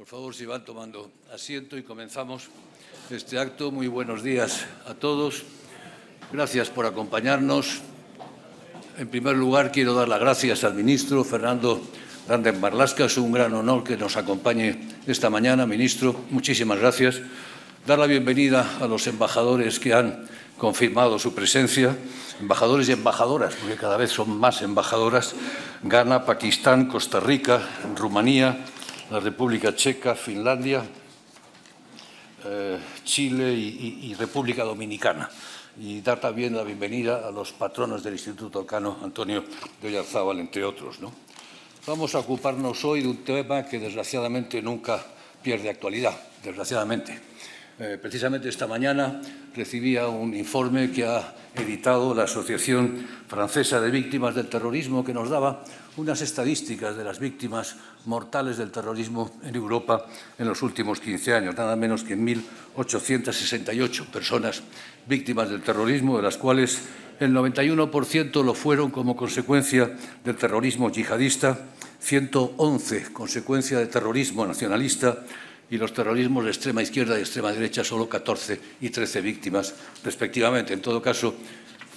Por favor, si van tomando asiento y comenzamos este acto. Muy buenos días a todos. Gracias por acompañarnos. En primer lugar, quiero dar las gracias al ministro Fernando Grande Marlaska. Es un gran honor que nos acompañe esta mañana. Ministro, muchísimas gracias. Dar la bienvenida a los embajadores que han confirmado su presencia, embajadores y embajadoras, porque cada vez son más embajadoras: Ghana, Pakistán, Costa Rica, Rumanía, la República Checa, Finlandia, Chile y República Dominicana. Y dar también la bienvenida a los patronos del Instituto Elcano, Antonio de Oyarzábal, entre otros, ¿no? Vamos a ocuparnos hoy de un tema que desgraciadamente nunca pierde actualidad, desgraciadamente. Precisamente esta mañana recibía un informe que ha editado la Asociación Francesa de Víctimas del Terrorismo, que nos daba unas estadísticas de las víctimas mortales del terrorismo en Europa en los últimos 15 años, nada menos que 1.868 personas víctimas del terrorismo, de las cuales el 91% lo fueron como consecuencia del terrorismo yihadista, 111 consecuencia de terrorismo nacionalista, y los terrorismos de extrema izquierda y extrema derecha, solo 14 y 13 víctimas, respectivamente. En todo caso,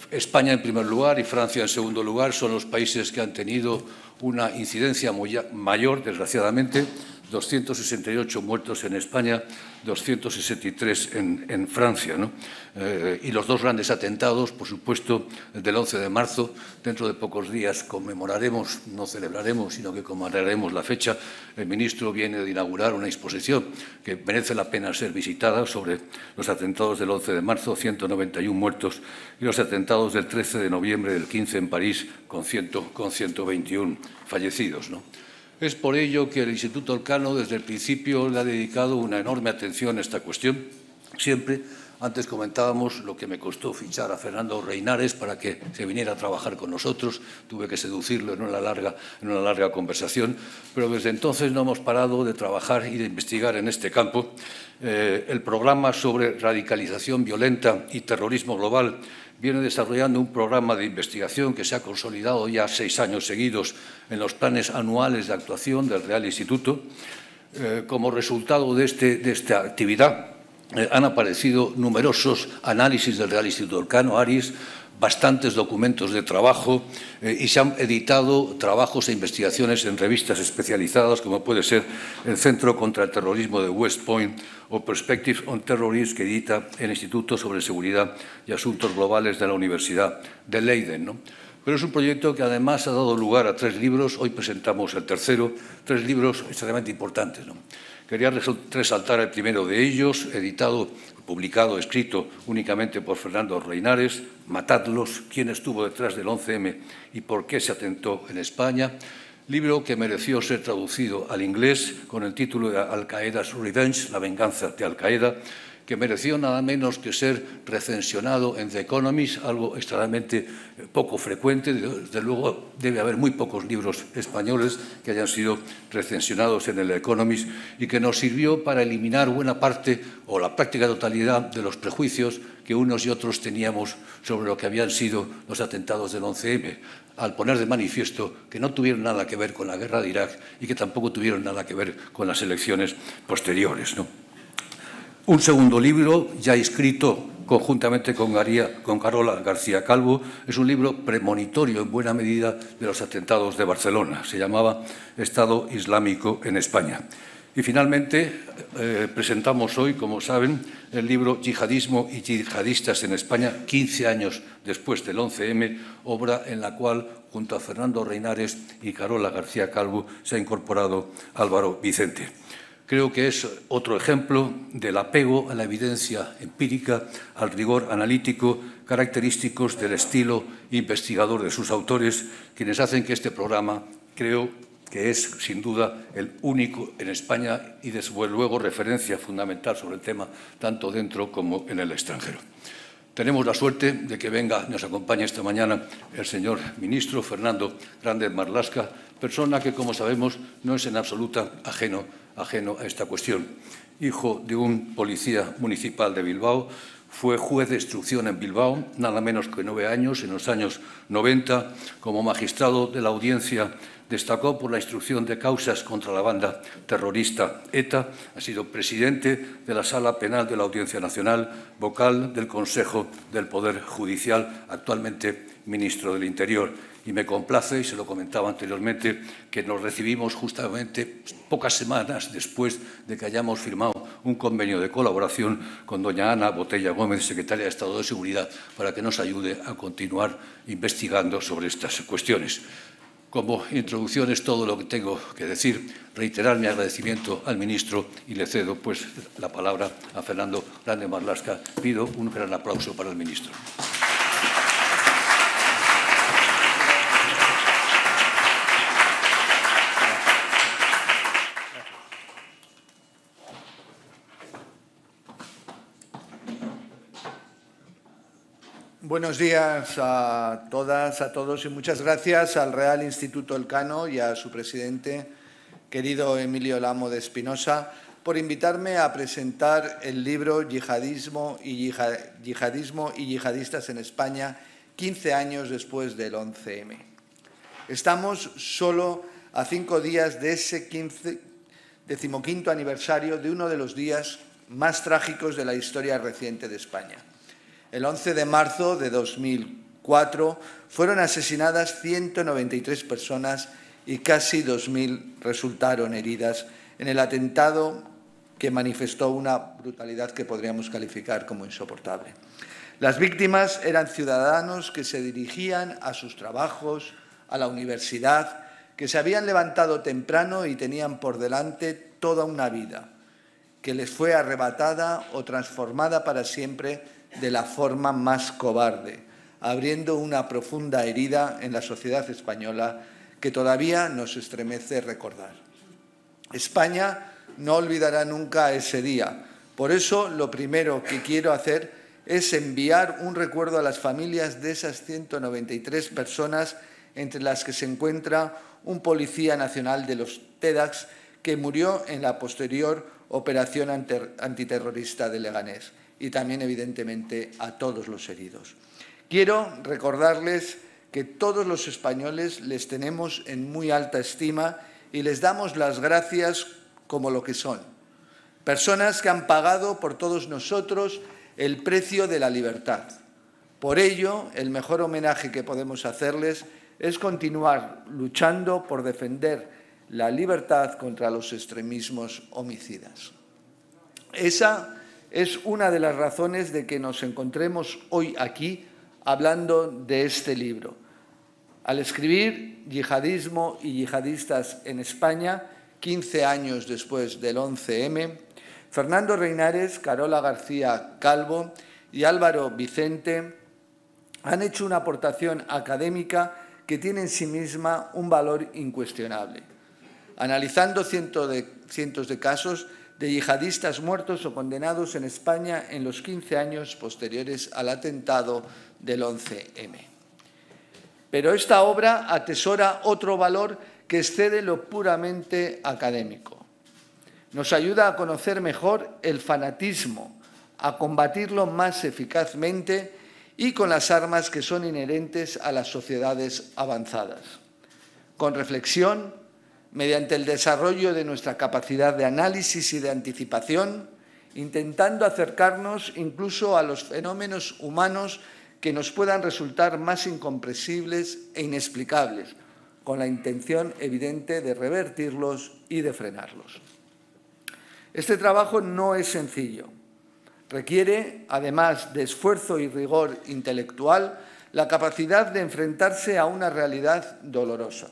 España en primer lugar y Francia en segundo lugar son los países que han tenido una incidencia mayor, desgraciadamente: 268 muertos en España, 263 en Francia, ¿no? Y los dos grandes atentados, por supuesto, el del 11 de marzo. Dentro de pocos días conmemoraremos, no celebraremos, sino que conmemoraremos la fecha. El ministro viene de inaugurar una exposición que merece la pena ser visitada sobre los atentados del 11 de marzo, 191 muertos, y los atentados del 13 de noviembre del 15 en París, con 121 fallecidos, ¿no? Es por ello que el Instituto Elcano desde el principio le ha dedicado una enorme atención a esta cuestión. Siempre, antes comentábamos lo que me costó fichar a Fernando Reinares para que se viniera a trabajar con nosotros. Tuve que seducirlo en una larga conversación, pero desde entonces no hemos parado de trabajar y de investigar en este campo. El programa sobre radicalización violenta y terrorismo global viene desarrollando un programa de investigación que se ha consolidado ya 6 años seguidos en los planes anuales de actuación del Real Instituto. Como resultado de esta actividad han aparecido numerosos análisis del Real Instituto Elcano, ARIES, bastantes documentos de trabajo y se han editado trabajos e investigaciones en revistas especializadas, como puede ser el Centro contra el Terrorismo de West Point o Perspective on Terrorism, que edita el Instituto sobre Seguridad y Asuntos Globales de la Universidad de Leiden, ¿no? Pero es un proyecto que además ha dado lugar a 3 libros. Hoy presentamos el tercero, 3 libros extremadamente importantes, ¿no? Quería resaltar el primero de ellos, publicado, escrito únicamente por Fernando Reinares: Matadlos, quién estuvo detrás del 11M y por qué se atentó en España. Libro que mereció ser traducido al inglés con el título de Al-Qaeda's Revenge, la venganza de Al-Qaeda, que mereció nada menos que ser recensionado en The Economist, algo extremadamente poco frecuente. Desde luego debe haber muy pocos libros españoles que hayan sido recensionados en el Economist, y que nos sirvió para eliminar buena parte o la práctica totalidad de los prejuicios que unos y otros teníamos sobre lo que habían sido los atentados del 11M, al poner de manifiesto que no tuvieron nada que ver con la guerra de Irak y que tampoco tuvieron nada que ver con las elecciones posteriores, ¿no? Un segundo libro, ya escrito conjuntamente con Carola García Calvo, es un libro premonitorio en buena medida de los atentados de Barcelona. Se llamaba Estado Islámico en España. Y finalmente presentamos hoy, como saben, el libro Yihadismo y yihadistas en España, 15 años después del 11M, obra en la cual, junto a Fernando Reinares y Carola García Calvo, se ha incorporado Álvaro Vicente. Creo que es otro ejemplo del apego a la evidencia empírica, al rigor analítico, característicos del estilo investigador de sus autores, quienes hacen que este programa, creo que es sin duda el único en España y desde luego referencia fundamental sobre el tema, tanto dentro como en el extranjero. Tenemos la suerte de que nos acompañe esta mañana el señor ministro Fernando Grande Marlaska, persona que, como sabemos, no es en absoluto ajeno a esta cuestión. Hijo de un policía municipal de Bilbao, Fue juez de instrucción en Bilbao, nada menos que 9 años, en los años 90. Como magistrado de la audiencia, destacó por la instrucción de causas contra la banda terrorista ETA. Ha sido presidente de la Sala Penal de la Audiencia Nacional, vocal del Consejo del Poder Judicial, actualmente ministro del Interior. Y me complace, y se lo comentaba anteriormente, que nos recibimos justamente pocas semanas después de que hayamos firmado un convenio de colaboración con doña Ana Botella Gómez, secretaria de Estado de Seguridad, para que nos ayude a continuar investigando sobre estas cuestiones. Como introducción es todo lo que tengo que decir. Reiterar mi agradecimiento al ministro y le cedo pues la palabra a Fernando Grande Marlaska. Pido un gran aplauso para el ministro. Buenos días a todas, a todos y muchas gracias al Real Instituto Elcano y a su presidente, querido Emilio Lamo de Espinosa, por invitarme a presentar el libro Yihadismo y yihadistas en España, 15 años después del 11M. Estamos solo a 5 días de ese 15º aniversario de uno de los días más trágicos de la historia reciente de España. El 11 de marzo de 2004 fueron asesinadas 193 personas y casi 2.000 resultaron heridas en el atentado que manifestó una brutalidad que podríamos calificar como insoportable. Las víctimas eran ciudadanos que se dirigían a sus trabajos, a la universidad, que se habían levantado temprano y tenían por delante toda una vida, que les fue arrebatada o transformada para siempre de la forma más cobarde, abriendo una profunda herida en la sociedad española que todavía nos estremece recordar. España no olvidará nunca ese día. Por eso, lo primero que quiero hacer es enviar un recuerdo a las familias de esas 193 personas, entre las que se encuentra un policía nacional de los TEDx que murió en la posterior operación antiterrorista de Leganés, y también, evidentemente, a todos los heridos. Quiero recordarles que todos los españoles les tenemos en muy alta estima y les damos las gracias como lo que son. Personas que han pagado por todos nosotros el precio de la libertad. Por ello, el mejor homenaje que podemos hacerles es continuar luchando por defender la libertad contra los extremismos homicidas. Esa es una de las razones de que nos encontremos hoy aquí hablando de este libro. Al escribir Yihadismo y yihadistas en España, 15 años después del 11M, Fernando Reinares, Carola García Calvo y Álvaro Vicente han hecho una aportación académica que tiene en sí misma un valor incuestionable. Analizando cientos de casos de yihadistas muertos o condenados en España en los 15 años posteriores al atentado del 11M. Pero esta obra atesora otro valor que excede lo puramente académico. Nos ayuda a conocer mejor el fanatismo, a combatirlo más eficazmente y con las armas que son inherentes a las sociedades avanzadas. Con reflexión, mediante el desarrollo de nuestra capacidad de análisis y de anticipación, intentando acercarnos incluso a los fenómenos humanos que nos puedan resultar más incomprensibles e inexplicables, con la intención evidente de revertirlos y de frenarlos. Este trabajo no es sencillo. Requiere, además de esfuerzo y rigor intelectual, la capacidad de enfrentarse a una realidad dolorosa.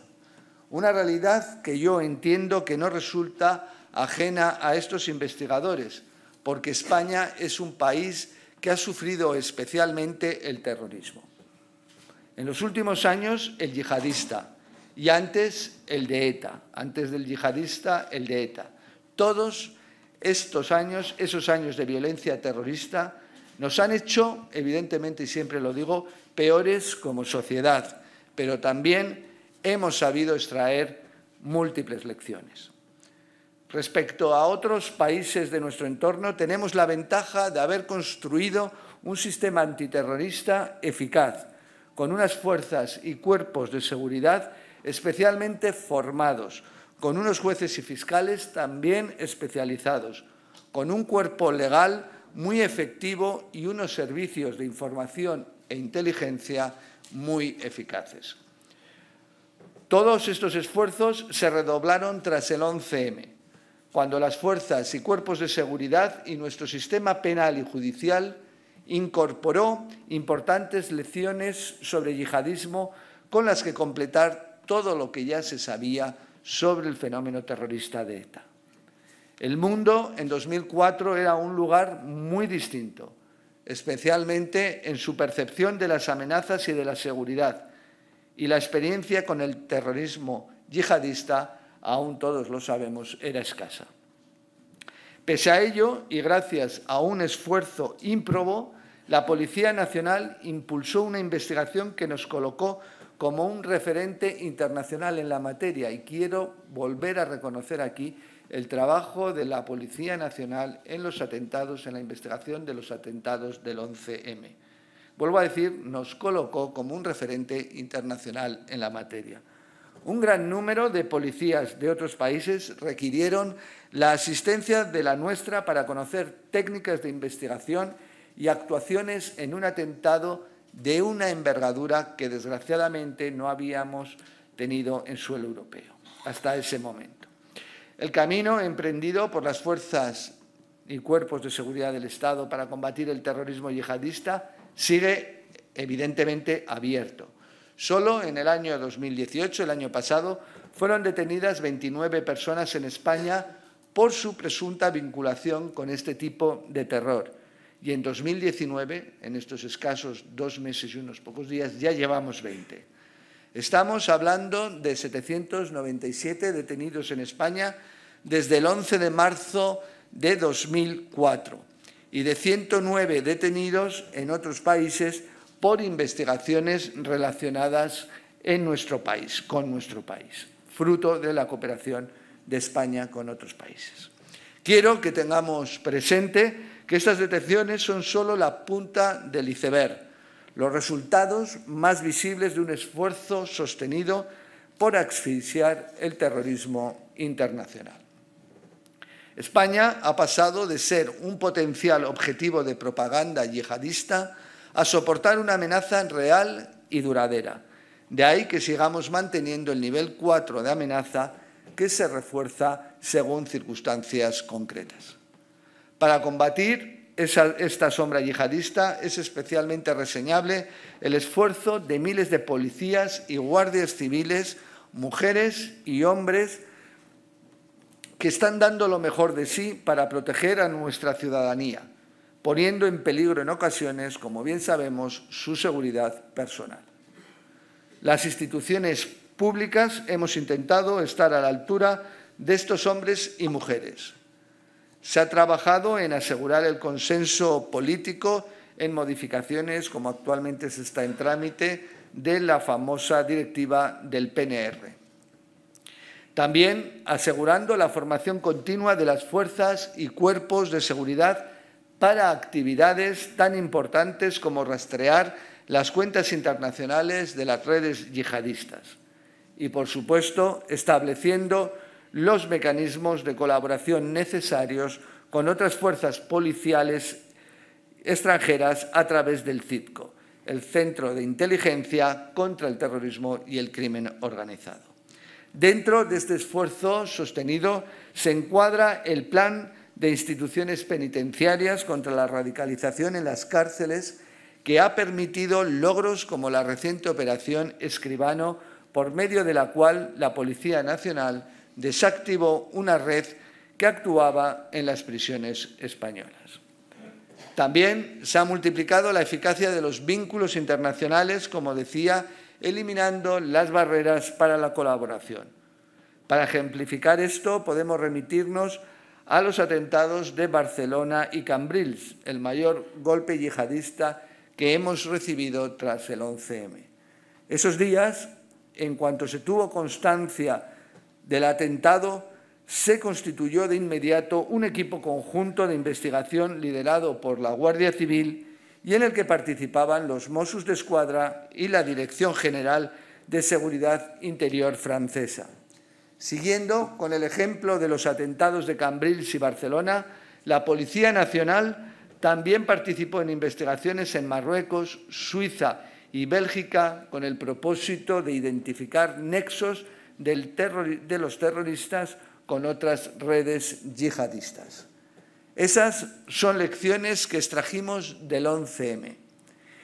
Una realidad que yo entiendo que no resulta ajena a estos investigadores, porque España es un país que ha sufrido especialmente el terrorismo. En los últimos años, el yihadista, y antes el de ETA, antes del yihadista, el de ETA. Todos esos años de violencia terrorista, nos han hecho, evidentemente, y siempre lo digo, peores como sociedad, pero también hemos sabido extraer múltiples lecciones. Respecto a otros países de nuestro entorno, tenemos la ventaja de haber construido un sistema antiterrorista eficaz, con unas fuerzas y cuerpos de seguridad especialmente formados, con unos jueces y fiscales también especializados, con un cuerpo legal muy efectivo y unos servicios de información e inteligencia muy eficaces. Todos estos esfuerzos se redoblaron tras el 11M, cuando las fuerzas y cuerpos de seguridad y nuestro sistema penal y judicial incorporó importantes lecciones sobre yihadismo con las que completar todo lo que ya se sabía sobre el fenómeno terrorista de ETA. El mundo en 2004 era un lugar muy distinto, especialmente en su percepción de las amenazas y de la seguridad, y la experiencia con el terrorismo yihadista, aún todos lo sabemos, era escasa. Pese a ello, y gracias a un esfuerzo ímprobo, la Policía Nacional impulsó una investigación que nos colocó como un referente internacional en la materia, y quiero volver a reconocer aquí el trabajo de la Policía Nacional en los atentados, en la investigación de los atentados del 11M. Vuelvo a decir, nos colocó como un referente internacional en la materia. Un gran número de policías de otros países requirieron la asistencia de la nuestra para conocer técnicas de investigación y actuaciones en un atentado de una envergadura que, desgraciadamente, no habíamos tenido en suelo europeo hasta ese momento. El camino emprendido por las fuerzas y cuerpos de seguridad del Estado para combatir el terrorismo yihadista sigue, evidentemente, abierto. Solo en el año 2018, el año pasado, fueron detenidas 29 personas en España por su presunta vinculación con este tipo de terror. Y en 2019, en estos escasos 2 meses y unos pocos días, ya llevamos 20. Estamos hablando de 797 detenidos en España desde el 11 de marzo de 2004 y de 109 detenidos en otros países por investigaciones relacionadas en nuestro país, con nuestro país, fruto de la cooperación de España con otros países. Quiero que tengamos presente que estas detenciones son solo la punta del iceberg, los resultados más visibles de un esfuerzo sostenido por asfixiar el terrorismo internacional. España ha pasado de ser un potencial objetivo de propaganda yihadista a soportar una amenaza real y duradera. De ahí que sigamos manteniendo el nivel 4 de amenaza, que se refuerza según circunstancias concretas. Para combatir esta sombra yihadista es especialmente reseñable el esfuerzo de miles de policías y guardias civiles, mujeres y hombres, que están dando lo mejor de sí para proteger a nuestra ciudadanía, poniendo en peligro en ocasiones, como bien sabemos, su seguridad personal. Las instituciones públicas hemos intentado estar a la altura de estos hombres y mujeres. Se ha trabajado en asegurar el consenso político en modificaciones, como actualmente se está en trámite, de la famosa directiva del PNR. También asegurando la formación continua de las fuerzas y cuerpos de seguridad para actividades tan importantes como rastrear las cuentas internacionales de las redes yihadistas. Y, por supuesto, estableciendo los mecanismos de colaboración necesarios con otras fuerzas policiales extranjeras a través del CITCO, el Centro de Inteligencia contra el Terrorismo y el Crimen Organizado. Dentro de este esfuerzo sostenido se encuadra el Plan de Instituciones Penitenciarias contra la Radicalización en las Cárceles, que ha permitido logros como la reciente Operación Escribano, por medio de la cual la Policía Nacional desactivó una red que actuaba en las prisiones españolas. También se ha multiplicado la eficacia de los vínculos internacionales, como decía, eliminando las barreras para la colaboración. Para ejemplificar esto, podemos remitirnos a los atentados de Barcelona y Cambrils, el mayor golpe yihadista que hemos recibido tras el 11M. Esos días, en cuanto se tuvo constancia del atentado, se constituyó de inmediato un equipo conjunto de investigación liderado por la Guardia Civil y en el que participaban los Mossos d'Esquadra y la Dirección General de Seguridad Interior francesa. Siguiendo con el ejemplo de los atentados de Cambrils y Barcelona, la Policía Nacional también participó en investigaciones en Marruecos, Suiza y Bélgica con el propósito de identificar nexos de los terroristas con otras redes yihadistas. Esas son lecciones que extrajimos del 11M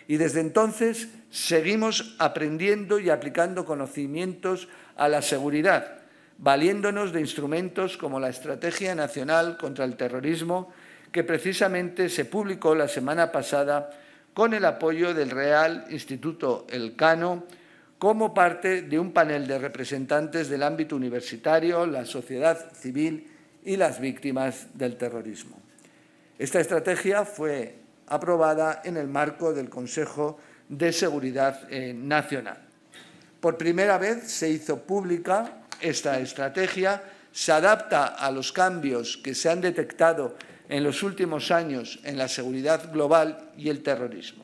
y desde entonces seguimos aprendiendo y aplicando conocimientos a la seguridad, valiéndonos de instrumentos como la Estrategia Nacional contra el Terrorismo, que precisamente se publicó la semana pasada con el apoyo del Real Instituto Elcano, como parte de un panel de representantes del ámbito universitario, la sociedad civil y las víctimas del terrorismo. Esta estrategia fue aprobada en el marco del Consejo de Seguridad Nacional. Por primera vez se hizo pública esta estrategia, se adapta a los cambios que se han detectado en los últimos años en la seguridad global y el terrorismo.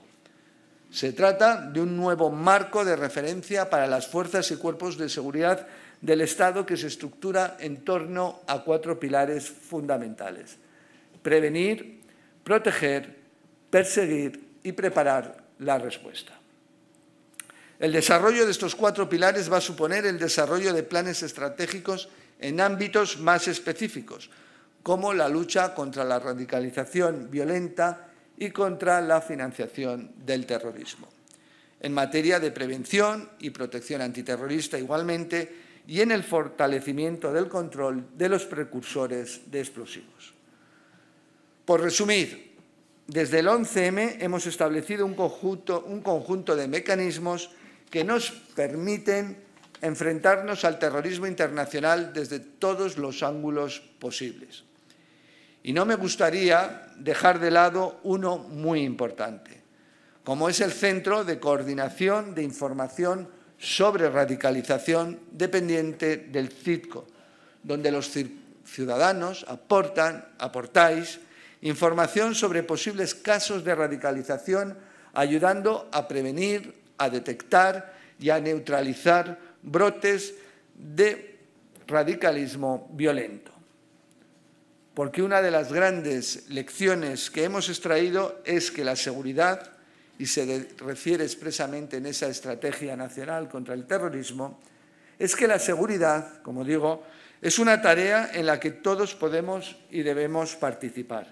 Se trata de un nuevo marco de referencia para las fuerzas y cuerpos de seguridad del Estado que se estructura en torno a 4 pilares fundamentales: prevenir, proteger, perseguir y preparar la respuesta. El desarrollo de estos 4 pilares va a suponer el desarrollo de planes estratégicos en ámbitos más específicos, como la lucha contra la radicalización violenta y contra la financiación del terrorismo. En materia de prevención y protección antiterrorista igualmente, y en el fortalecimiento del control de los precursores de explosivos. Por resumir, desde el 11M hemos establecido un conjunto de mecanismos que nos permiten enfrentarnos al terrorismo internacional desde todos los ángulos posibles. Y no me gustaría dejar de lado uno muy importante, como es el Centro de Coordinación de Información sobre Radicalización dependiente del CIDCO, donde los ciudadanos aportáis información sobre posibles casos de radicalización, ayudando a prevenir, a detectar y a neutralizar brotes de radicalismo violento. Porque una de las grandes lecciones que hemos extraído es que la seguridad, y se refiere expresamente en esa Estrategia Nacional contra el Terrorismo, es que la seguridad, como digo, es una tarea en la que todos podemos y debemos participar.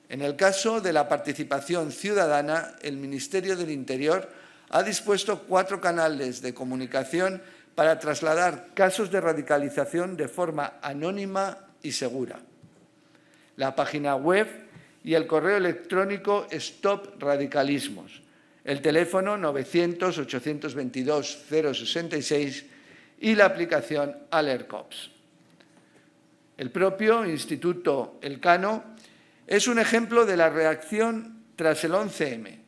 En el caso de la participación ciudadana, el Ministerio del Interior ha dispuesto 4 canales de comunicación para trasladar casos de radicalización de forma anónima y segura. La página web y el correo electrónico Stop Radicalismos, el teléfono 900-822-066 y la aplicación AlertCops. El propio Instituto Elcano es un ejemplo de la reacción tras el 11M,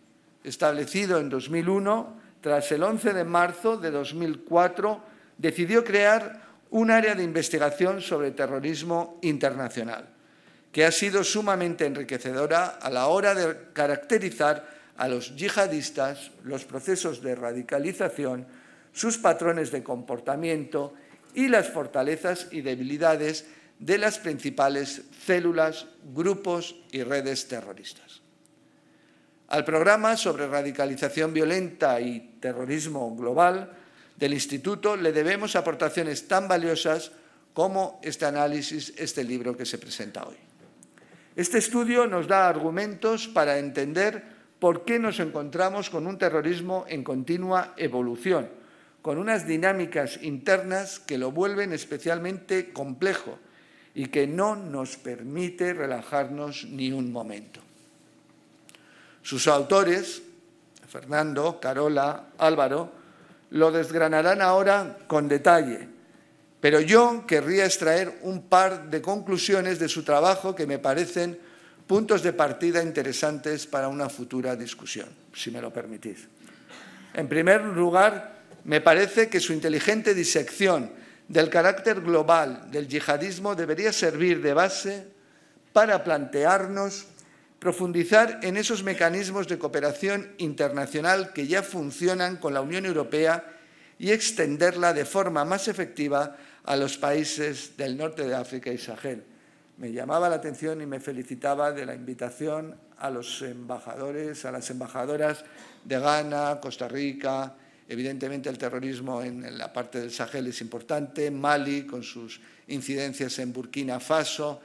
establecido en 2001, tras el 11 de marzo de 2004, decidió crear un área de investigación sobre terrorismo internacional, que ha sido sumamente enriquecedora a la hora de caracterizar a los yihadistas, los procesos de radicalización, sus patrones de comportamiento y las fortalezas y debilidades de las principales células, grupos y redes terroristas. Al programa sobre radicalización violenta y terrorismo global del Instituto le debemos aportaciones tan valiosas como este análisis, este libro que se presenta hoy. Este estudio nos da argumentos para entender por qué nos encontramos con un terrorismo en continua evolución, con unas dinámicas internas que lo vuelven especialmente complejo y que no nos permite relajarnos ni un momento. Sus autores, Fernando, Carola, Álvaro, lo desgranarán ahora con detalle, pero yo querría extraer un par de conclusiones de su trabajo que me parecen puntos de partida interesantes para una futura discusión, si me lo permitís. En primer lugar, me parece que su inteligente disección del carácter global del yihadismo debería servir de base para plantearnos profundizar en esos mecanismos de cooperación internacional que ya funcionan con la Unión Europea y extenderla de forma más efectiva a los países del norte de África y Sahel. Me llamaba la atención y me felicitaba de la invitación a los embajadores, a las embajadoras de Ghana, Costa Rica. Evidentemente, el terrorismo en la parte del Sahel es importante, Mali, con sus incidencias en Burkina Faso.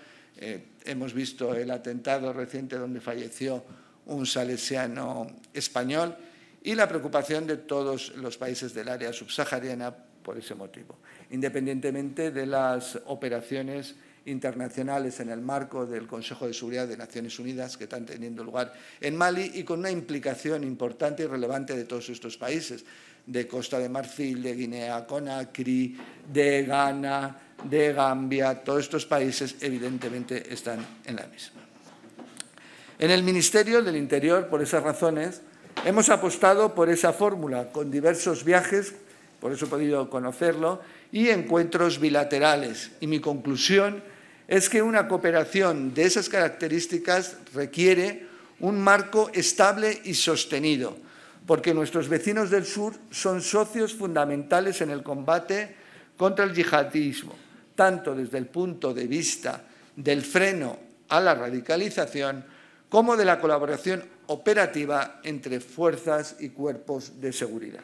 Hemos visto el atentado reciente donde falleció un salesiano español y la preocupación de todos los países del área subsahariana por ese motivo, independientemente de las operaciones internacionales en el marco del Consejo de Seguridad de Naciones Unidas que están teniendo lugar en Mali y con una implicación importante y relevante de todos estos países, de Costa de Marfil, de Guinea-Conakry, de Ghana, de Gambia. Todos estos países evidentemente están en la misma. En el Ministerio del Interior, por esas razones, hemos apostado por esa fórmula con diversos viajes, por eso he podido conocerlo, y encuentros bilaterales. Y mi conclusión es que una cooperación de esas características requiere un marco estable y sostenido, porque nuestros vecinos del sur son socios fundamentales en el combate contra el yihadismo, tanto desde el punto de vista del freno a la radicalización como de la colaboración operativa entre fuerzas y cuerpos de seguridad.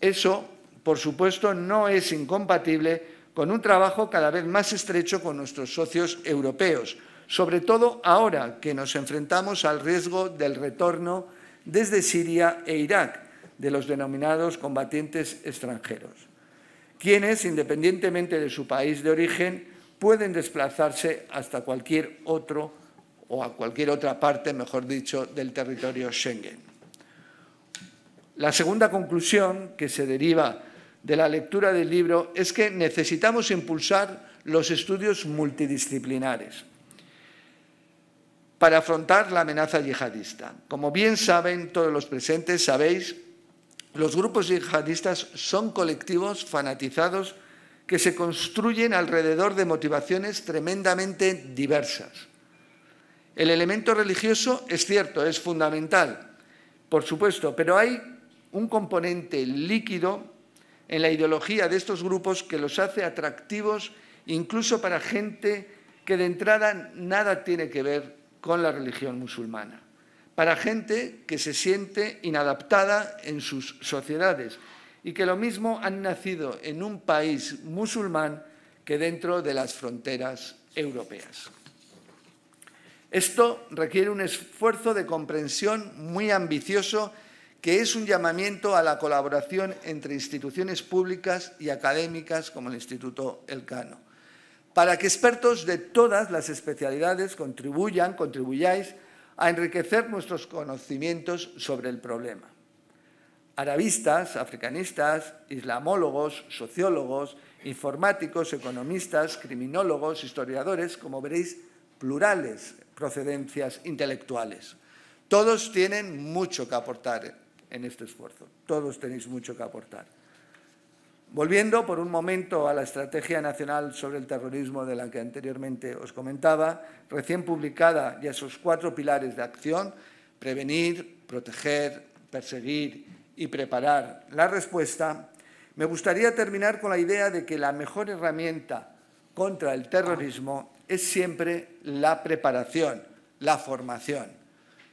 Eso, por supuesto, no es incompatible con un trabajo cada vez más estrecho con nuestros socios europeos, sobre todo ahora que nos enfrentamos al riesgo del retorno desde Siria e Irak de los denominados combatientes extranjeros, quienes, independientemente de su país de origen, pueden desplazarse hasta cualquier otro o a cualquier otra parte, mejor dicho, del territorio Schengen. La segunda conclusión que se deriva de la lectura del libro es que necesitamos impulsar los estudios multidisciplinares para afrontar la amenaza yihadista. Como bien saben todos los presentes, sabéis, los grupos yihadistas son colectivos fanatizados que se construyen alrededor de motivaciones tremendamente diversas. El elemento religioso es cierto, es fundamental, por supuesto, pero hay un componente líquido en la ideología de estos grupos que los hace atractivos incluso para gente que de entrada nada tiene que ver con la religión musulmana, para gente que se siente inadaptada en sus sociedades y que lo mismo han nacido en un país musulmán que dentro de las fronteras europeas. Esto requiere un esfuerzo de comprensión muy ambicioso que es un llamamiento a la colaboración entre instituciones públicas y académicas como el Instituto Elcano, para que expertos de todas las especialidades contribuyáis a enriquecer nuestros conocimientos sobre el problema. Arabistas, africanistas, islamólogos, sociólogos, informáticos, economistas, criminólogos, historiadores, como veréis, plurales procedencias intelectuales. Todos tienen mucho que aportar en este esfuerzo, todos tenéis mucho que aportar. Volviendo por un momento a la Estrategia Nacional sobre el Terrorismo de la que anteriormente os comentaba, recién publicada, y a sus 4 pilares de acción: prevenir, proteger, perseguir y preparar la respuesta, me gustaría terminar con la idea de que la mejor herramienta contra el terrorismo es siempre la preparación, la formación.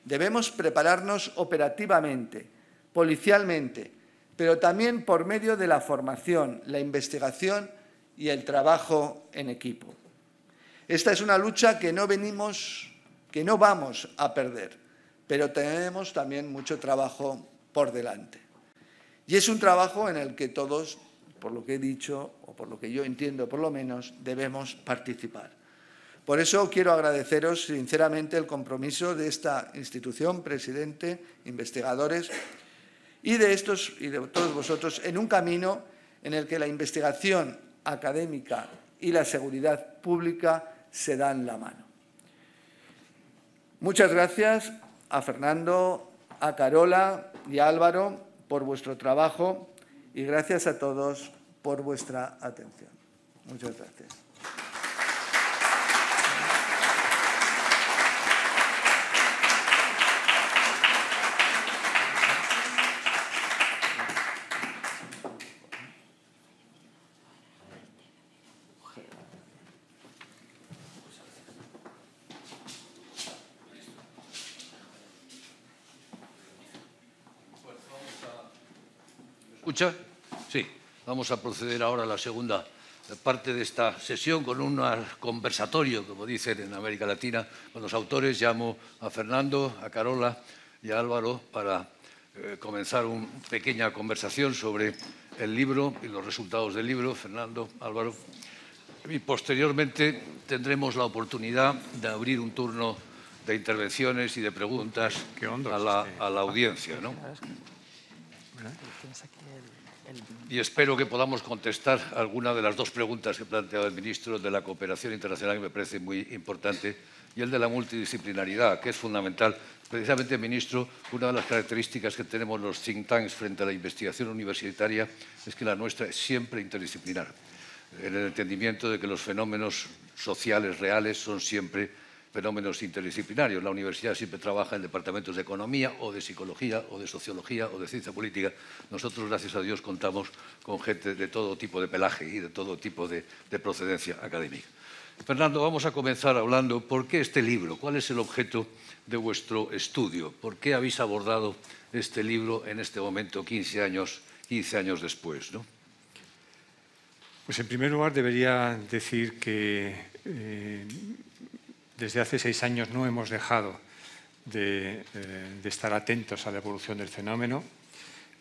Debemos prepararnos operativamente, policialmente, pero también por medio de la formación, la investigación y el trabajo en equipo. Esta es una lucha que no vamos a perder, pero tenemos también mucho trabajo por delante. Y es un trabajo en el que todos, por lo que he dicho, o por lo que yo entiendo por lo menos, debemos participar. Por eso quiero agradeceros sinceramente el compromiso de esta institución, presidente, investigadores, y de todos vosotros en un camino en el que la investigación académica y la seguridad pública se dan la mano. Muchas gracias a Fernando, a Carola y a Álvaro por vuestro trabajo y gracias a todos por vuestra atención. Muchas gracias. escucha? Sí. Vamos a proceder ahora a la segunda parte de esta sesión con un conversatorio, como dicen en América Latina, con los autores. Llamo a Fernando, a Carola y a Álvaro para comenzar una pequeña conversación sobre el libro y los resultados del libro. Fernando, Álvaro. Y posteriormente tendremos la oportunidad de abrir un turno de intervenciones y de preguntas a la audiencia, ¿no? Y espero que podamos contestar alguna de las dos preguntas que ha planteado el ministro de la cooperación internacional, que me parece muy importante, y el de la multidisciplinaridad, que es fundamental. Precisamente, ministro, una de las características que tenemos los think tanks frente a la investigación universitaria es que la nuestra es siempre interdisciplinar, en el entendimiento de que los fenómenos sociales reales son siempre fenómenos interdisciplinarios. La universidad siempre trabaja en departamentos de economía o de psicología o de sociología o de ciencia política. Nosotros, gracias a Dios, contamos con gente de todo tipo de pelaje y de todo tipo de procedencia académica. Fernando, vamos a comenzar hablando por qué este libro, cuál es el objeto de vuestro estudio, por qué habéis abordado este libro en este momento, 15 años después, ¿no? Pues en primer lugar debería decir que desde hace 6 años no hemos dejado de estar atentos a la evolución del fenómeno,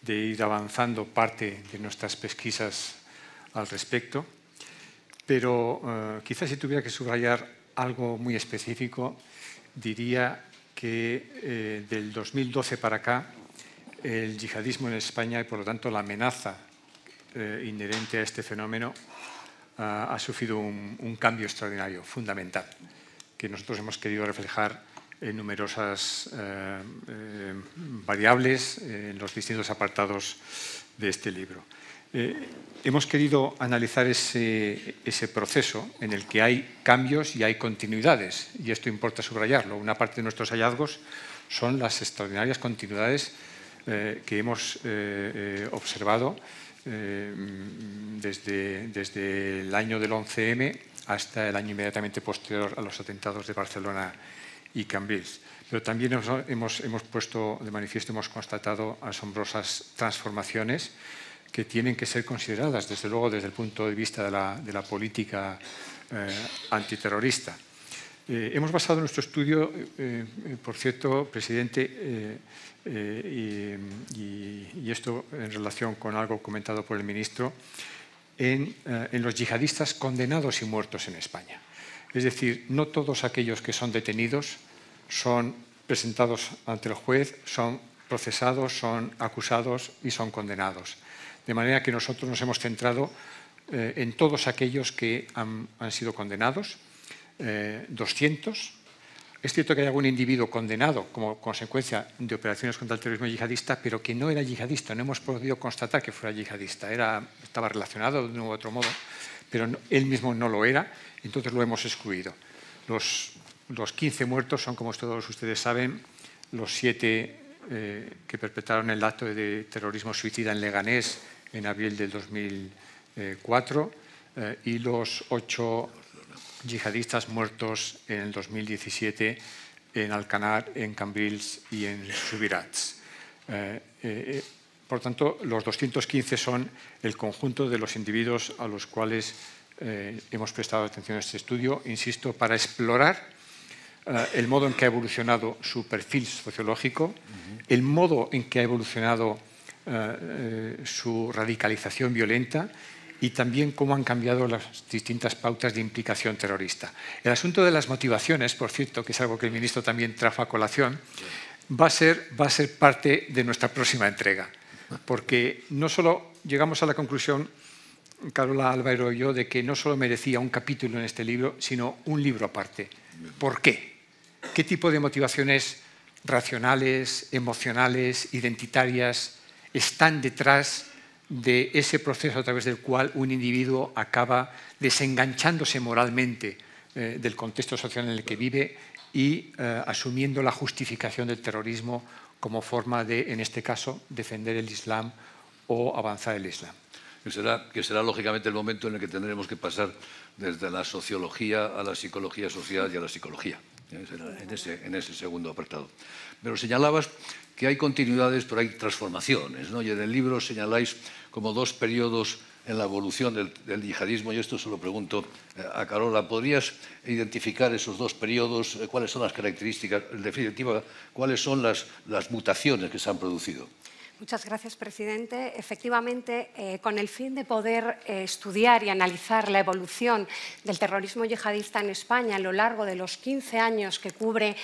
de ir avanzando parte de nuestras pesquisas al respecto, pero quizás si tuviera que subrayar algo muy específico, diría que del 2012 para acá el yihadismo en España y por lo tanto la amenaza inherente a este fenómeno ha sufrido un cambio extraordinario, fundamental, que nosotros hemos querido reflejar en numerosas variables en los distintos apartados de este libro. Hemos querido analizar ese proceso en el que hay cambios y hay continuidades, y esto importa subrayarlo. Una parte de nuestros hallazgos son las extraordinarias continuidades que hemos observado desde el año del 11M hasta el año inmediatamente posterior a los atentados de Barcelona y Cambrils. Pero también hemos puesto de manifiesto, hemos constatado asombrosas transformaciones que tienen que ser consideradas, desde luego, desde el punto de vista de la política antiterrorista. Hemos basado nuestro estudio, por cierto, presidente, y esto en relación con algo comentado por el ministro, en los yihadistas condenados y muertos en España. Es decir, no todos aquellos que son detenidos son presentados ante el juez, son procesados, son acusados y son condenados. De manera que nosotros nos hemos centrado en todos aquellos que han sido condenados, 200. Es cierto que hay algún individuo condenado como consecuencia de operaciones contra el terrorismo yihadista, pero que no era yihadista. No hemos podido constatar que fuera yihadista. Estaba relacionado de un u otro modo, pero él mismo no lo era, entonces lo hemos excluido. Los 15 muertos son, como todos ustedes saben, los 7 que perpetraron el acto de terrorismo suicida en Leganés en abril del 2004 y los 8 yihadistas muertos en el 2017 en Alcanar, en Cambrils y en Subirats. Por tanto, los 215 son el conjunto de los individuos a los cuales hemos prestado atención a este estudio, insisto, para explorar el modo en que ha evolucionado su perfil sociológico, el modo en que ha evolucionado su radicalización violenta y también cómo han cambiado las distintas pautas de implicación terrorista. El asunto de las motivaciones, por cierto, que es algo que el ministro también trajo a colación, va a ser parte de nuestra próxima entrega, porque no solo llegamos a la conclusión, Carola, Álvaro y yo, de que no solo merecía un capítulo en este libro, sino un libro aparte. ¿Por qué? ¿Qué tipo de motivaciones racionales, emocionales, identitarias están detrás de ese proceso a través del cual un individuo acaba desenganchándose moralmente del contexto social en el que vive y asumiendo la justificación del terrorismo como forma de, en este caso, defender el Islam o avanzar el Islam? Que será lógicamente el momento en el que tendremos que pasar desde la sociología a la psicología social y a la psicología. en ese segundo apartado. Pero señalabas que hay continuidades, pero hay transformaciones, ¿no? Y en el libro señaláis como dos periodos en la evolución del yihadismo, y esto se lo pregunto a Carola. ¿Podrías identificar esos dos periodos? ¿Cuáles son las características? En definitiva, ¿cuáles son las mutaciones que se han producido? Muchas gracias, presidente. Efectivamente, con el fin de poder estudiar y analizar la evolución del terrorismo yihadista en España a lo largo de los 15 años que cubre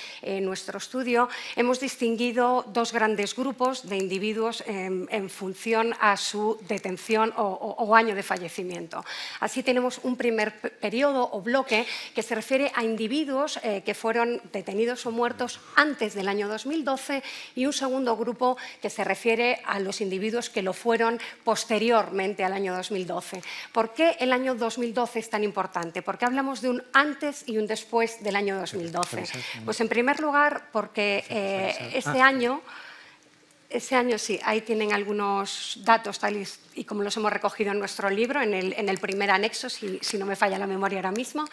nuestro estudio, hemos distinguido dos grandes grupos de individuos en función a su detención o año de fallecimiento. Así tenemos un primer periodo o bloque que se refiere a individuos que fueron detenidos o muertos antes del año 2012 y un segundo grupo que se refiere a los individuos que lo fueron posteriormente al año 2012. ¿Por qué el año 2012 es tan importante? Porque hablamos de un antes y un después del año 2012. Pues en primer lugar porque ese año sí, ahí tienen algunos datos tal y como los hemos recogido en nuestro libro, en el primer anexo, si no me falla la memoria ahora mismo.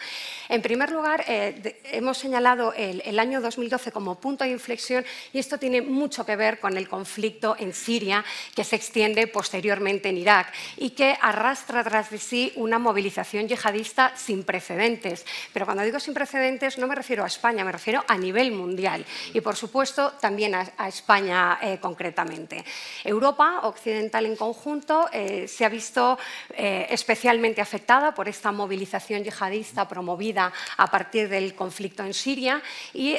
En primer lugar, hemos señalado el año 2012 como punto de inflexión y esto tiene mucho que ver con el conflicto en Siria que se extiende posteriormente en Irak y que arrastra tras de sí una movilización yihadista sin precedentes. Pero cuando digo sin precedentes no me refiero a España, me refiero a nivel mundial y, por supuesto, también a España concretamente. Europa occidental en conjunto se ha visto especialmente afectada por esta movilización yihadista promovida a partir del conflicto en Siria y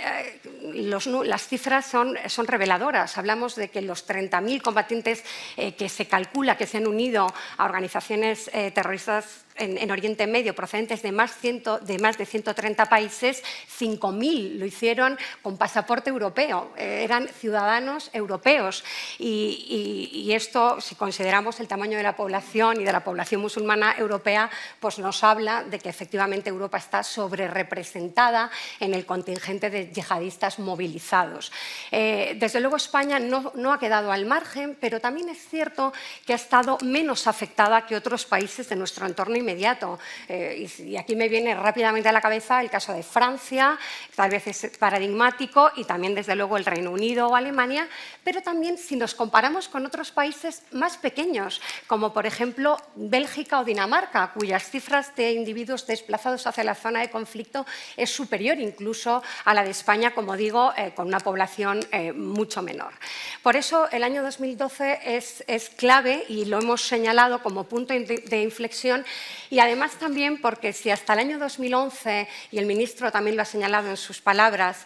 las cifras son reveladoras. Hablamos de que los 30.000 combatientes que se calcula que se han unido a organizaciones terroristas en Oriente Medio procedentes de más de 130 países, 5.000 lo hicieron con pasaporte europeo, eran ciudadanos europeos y esto, si consideramos el tamaño de la población y de la población musulmana europea, pues nos habla de que efectivamente Europa está sobrerepresentada en el contingente de yihadistas movilizados. Desde luego España no ha quedado al margen, pero también es cierto que ha estado menos afectada que otros países de nuestro entorno inmediato. Y aquí me viene rápidamente a la cabeza el caso de Francia, tal vez es paradigmático, y también desde luego el Reino Unido o Alemania, pero también si nos comparamos con otros países más pequeños, como por ejemplo Bélgica o Dinamarca, cuyas cifras de individuos desplazados hacia la zona de conflicto es superior incluso a la de España, como digo, con una población mucho menor. Por eso el año 2012 es clave y lo hemos señalado como punto de inflexión. Y además también porque si hasta el año 2011, y el ministro también lo ha señalado en sus palabras,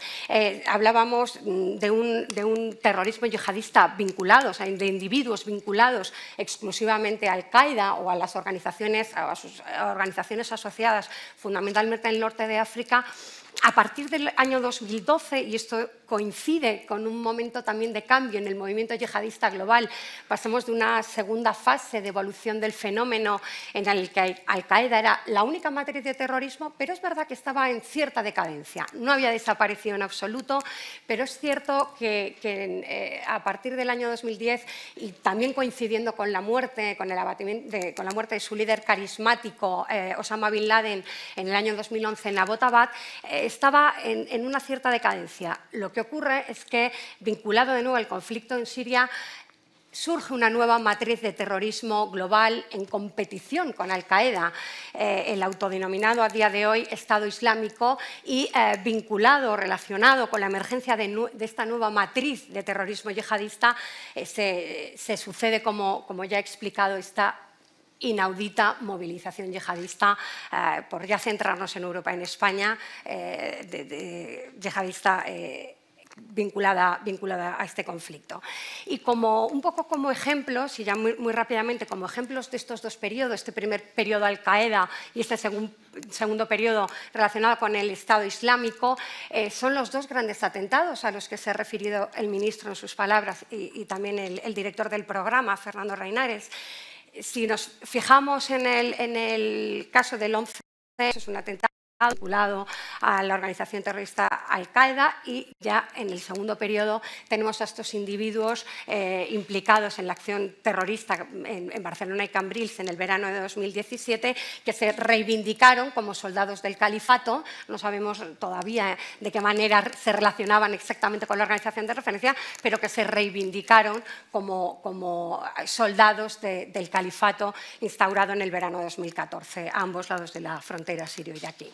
hablábamos de un terrorismo yihadista vinculado, o sea, de individuos vinculados exclusivamente a Al-Qaeda o a las organizaciones, a sus organizaciones asociadas fundamentalmente en el norte de África, a partir del año 2012, y esto coincide con un momento también de cambio en el movimiento yihadista global, pasamos de una segunda fase de evolución del fenómeno en el que Al-Qaeda era la única matriz de terrorismo, pero es verdad que estaba en cierta decadencia. No había desaparecido en absoluto, pero es cierto que a partir del año 2010 y también coincidiendo con la muerte, con la muerte de su líder carismático, Osama Bin Laden, en el año 2011 en Abbottabad, estaba en una cierta decadencia. Lo que ocurre es que, vinculado de nuevo al conflicto en Siria, surge una nueva matriz de terrorismo global en competición con Al-Qaeda, el autodenominado a día de hoy Estado Islámico, y vinculado, relacionado con la emergencia de esta nueva matriz de terrorismo yihadista, se sucede, como ya he explicado, esta inaudita movilización yihadista, por ya centrarnos en Europa, en España, yihadista vinculada a este conflicto. Y un poco como ejemplos, y ya muy rápidamente, como ejemplos de estos dos periodos, este primer periodo Al-Qaeda y este segundo periodo relacionado con el Estado Islámico, son los dos grandes atentados a los que se ha referido el ministro en sus palabras y también el director del programa, Fernando Reinares. Si nos fijamos en el caso del 11, es un atentado vinculado a la organización terrorista Al-Qaeda, y ya en el segundo periodo tenemos a estos individuos implicados en la acción terrorista en Barcelona y Cambrils en el verano de 2017, que se reivindicaron como soldados del califato. No sabemos todavía de qué manera se relacionaban exactamente con la organización de referencia, pero que se reivindicaron como soldados del califato instaurado en el verano de 2014, a ambos lados de la frontera sirio-iraquí.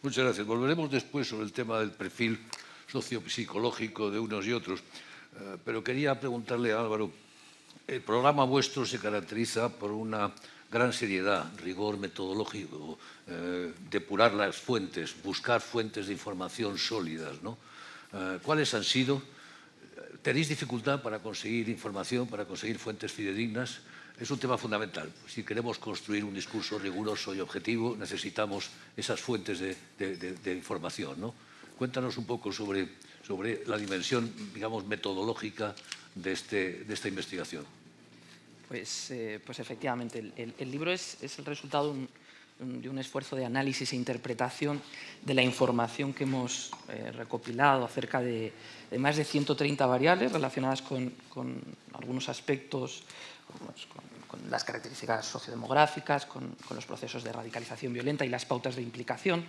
Muchas gracias. Volveremos después sobre el tema del perfil sociopsicológico de unos y otros. Pero quería preguntarle a Álvaro, el programa vuestro se caracteriza por una gran seriedad, rigor metodológico, depurar las fuentes, buscar fuentes de información sólidas, ¿no? ¿Cuáles han sido? ¿Tenéis dificultad para conseguir información, para conseguir fuentes fidedignas? Es un tema fundamental. Si queremos construir un discurso riguroso y objetivo, necesitamos esas fuentes de información, ¿no? Cuéntanos un poco sobre la dimensión, digamos, metodológica de esta investigación. Pues efectivamente, el libro es el resultado de un esfuerzo de análisis e interpretación de la información que hemos recopilado acerca de más de 130 variables relacionadas con algunos aspectos, con las características sociodemográficas, con los procesos de radicalización violenta y las pautas de implicación,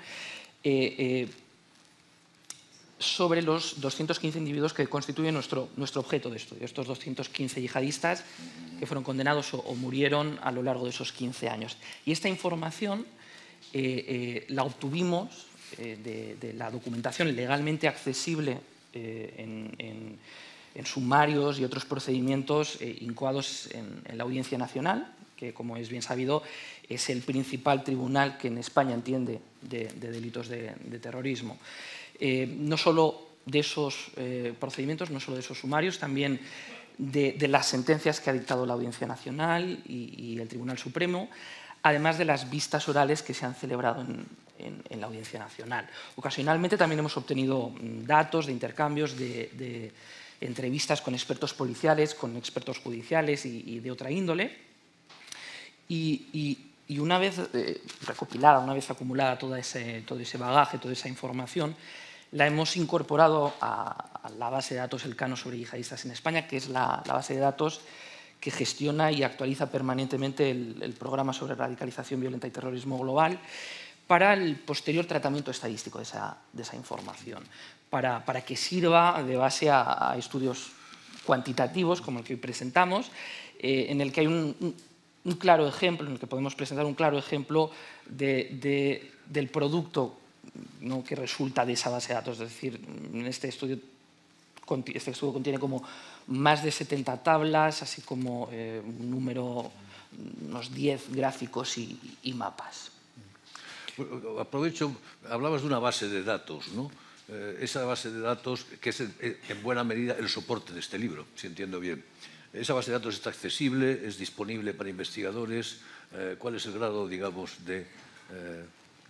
sobre los 215 individuos que constituyen nuestro objeto de estudio, estos 215 yihadistas que fueron condenados o murieron a lo largo de esos 15 años. Y esta información la obtuvimos de la documentación legalmente accesible en sumarios y otros procedimientos incoados en la Audiencia Nacional, que, como es bien sabido, es el principal tribunal que en España entiende de delitos de terrorismo. No solo de esos procedimientos, no solo de esos sumarios, también de las sentencias que ha dictado la Audiencia Nacional y el Tribunal Supremo, además de las vistas orales que se han celebrado en la Audiencia Nacional. Ocasionalmente también hemos obtenido datos de intercambios de entrevistas con expertos policiales, con expertos judiciales y de otra índole. Y una vez recopilada, una vez acumulada todo ese bagaje, toda esa información, la hemos incorporado a la base de datos Elcano sobre yihadistas en España, que es la base de datos que gestiona y actualiza permanentemente el programa sobre radicalización violenta y terrorismo global, para el posterior tratamiento estadístico de esa información, para que sirva de base a estudios cuantitativos como el que hoy presentamos, en el que hay un claro ejemplo, en el que podemos presentar un claro ejemplo del producto, ¿no?, que resulta de esa base de datos. Es decir, este estudio contiene como más de 70 tablas, así como unos 10 gráficos y mapas. Aprovecho, hablabas de una base de datos, ¿no? Esa base de datos que es en buena medida el soporte de este libro, si entiendo bien. ¿Esa base de datos está accesible, es disponible para investigadores? ¿Cuál es el grado, digamos, de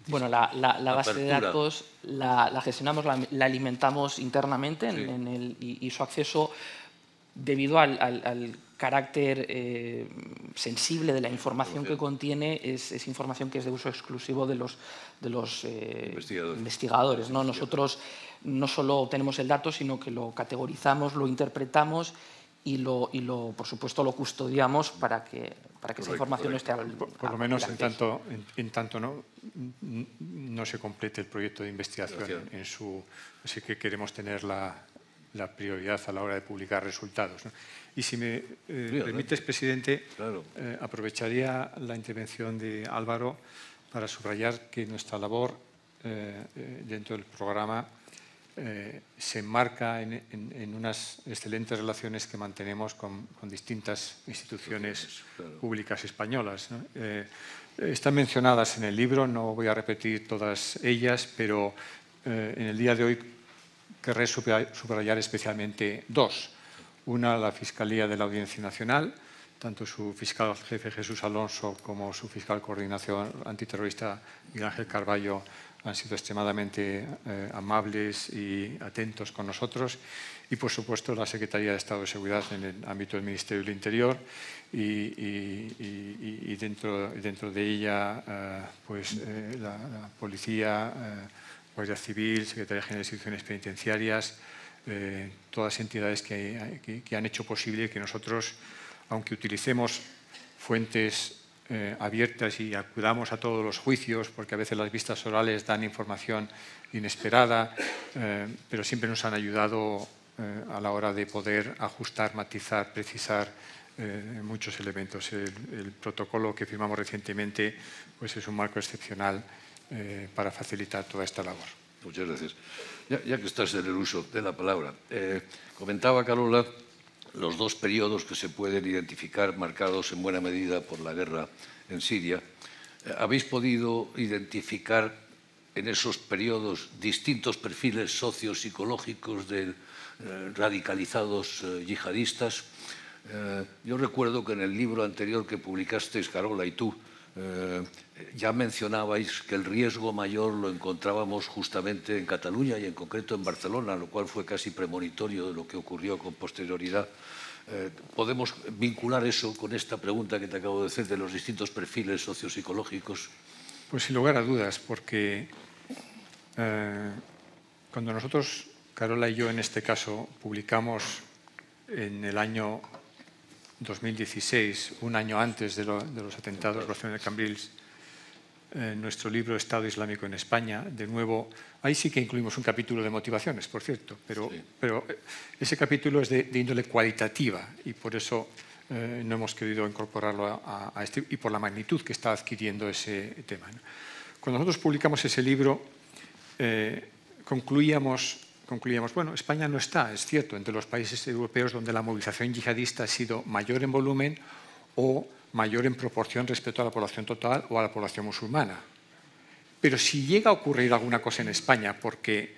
bueno, la base de datos la gestionamos, la alimentamos internamente, sí, y su acceso, debido al carácter sensible de la información que contiene, es información que es de uso exclusivo de los investigadores, ¿no? Nosotros no solo obtenemos el dato, sino que lo categorizamos, lo interpretamos y por supuesto, lo custodiamos para que esa información no esté por lo menos en tanto no se complete el proyecto de investigación en su... Así que queremos tener la prioridad a la hora de publicar resultados, ¿no? Y si me permites, presidente, claro, aprovecharía la intervención de Álvaro para subrayar que nuestra labor dentro del programa se enmarca en unas excelentes relaciones que mantenemos con distintas instituciones públicas españolas, ¿no? Están mencionadas en el libro, no voy a repetir todas ellas, pero en el día de hoy querré subrayar especialmente dos. Una, la Fiscalía de la Audiencia Nacional, tanto su fiscal jefe Jesús Alonso como su fiscal coordinación antiterrorista Miguel Ángel Carballo han sido extremadamente amables y atentos con nosotros, y por supuesto la Secretaría de Estado de Seguridad en el ámbito del Ministerio del Interior y dentro de ella pues, la Policía, Guardia Civil, Secretaría General de Instituciones Penitenciarias, todas entidades que han hecho posible que nosotros, aunque utilicemos fuentes abiertas y acudamos a todos los juicios, porque a veces las vistas orales dan información inesperada, pero siempre nos han ayudado a la hora de poder ajustar, matizar, precisar muchos elementos. El protocolo que firmamos recientemente pues es un marco excepcional para facilitar toda esta labor. Muchas gracias. Ya que estás en el uso de la palabra, comentaba Carola los dos periodos que se pueden identificar marcados en buena medida por la guerra en Siria. ¿Habéis podido identificar en esos periodos distintos perfiles sociopsicológicos de radicalizados yihadistas? Yo recuerdo que en el libro anterior que publicasteis, Carola y tú, ya mencionabais que el riesgo mayor lo encontrábamos justamente en Cataluña y en concreto en Barcelona, lo cual fue casi premonitorio de lo que ocurrió con posterioridad. ¿Podemos vincular eso con esta pregunta que te acabo de hacer de los distintos perfiles sociopsicológicos? Pues sin lugar a dudas, porque cuando nosotros, Carola y yo en este caso, publicamos en el año 2016, un año antes de los atentados de Cambrils, nuestro libro Estado Islámico en España, de nuevo, ahí sí que incluimos un capítulo de motivaciones, por cierto, pero ese capítulo es de índole cualitativa y por eso no hemos querido incorporarlo a este, y por la magnitud que está adquiriendo ese tema, ¿no? Cuando nosotros publicamos ese libro, concluíamos, bueno, España no está, es cierto, entre los países europeos donde la movilización yihadista ha sido mayor en volumen o mayor en proporción respecto a la población total o a la población musulmana. Pero si llega a ocurrir alguna cosa en España, porque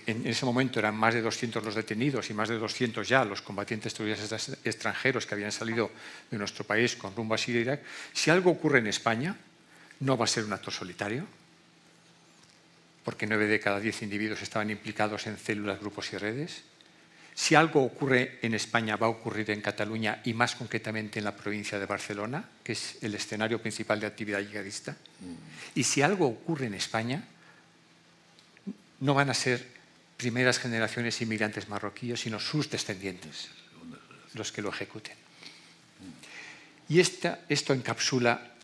en ese momento eran más de 200 los detenidos y más de 200 ya los combatientes terroristas extranjeros que habían salido de nuestro país con rumbo a Siria e Irak, si algo ocurre en España, no va a ser un acto solitario, porque 9 de cada 10 individuos estaban implicados en células, grupos y redes. Si algo ocurre en España, va a ocurrir en Cataluña y más concretamente en la provincia de Barcelona, que es el escenario principal de actividad yihadista. Y si algo ocurre en España, no van a ser primeras generaciones inmigrantes marroquíes, sino sus descendientes los que lo ejecuten. Y esto encapsula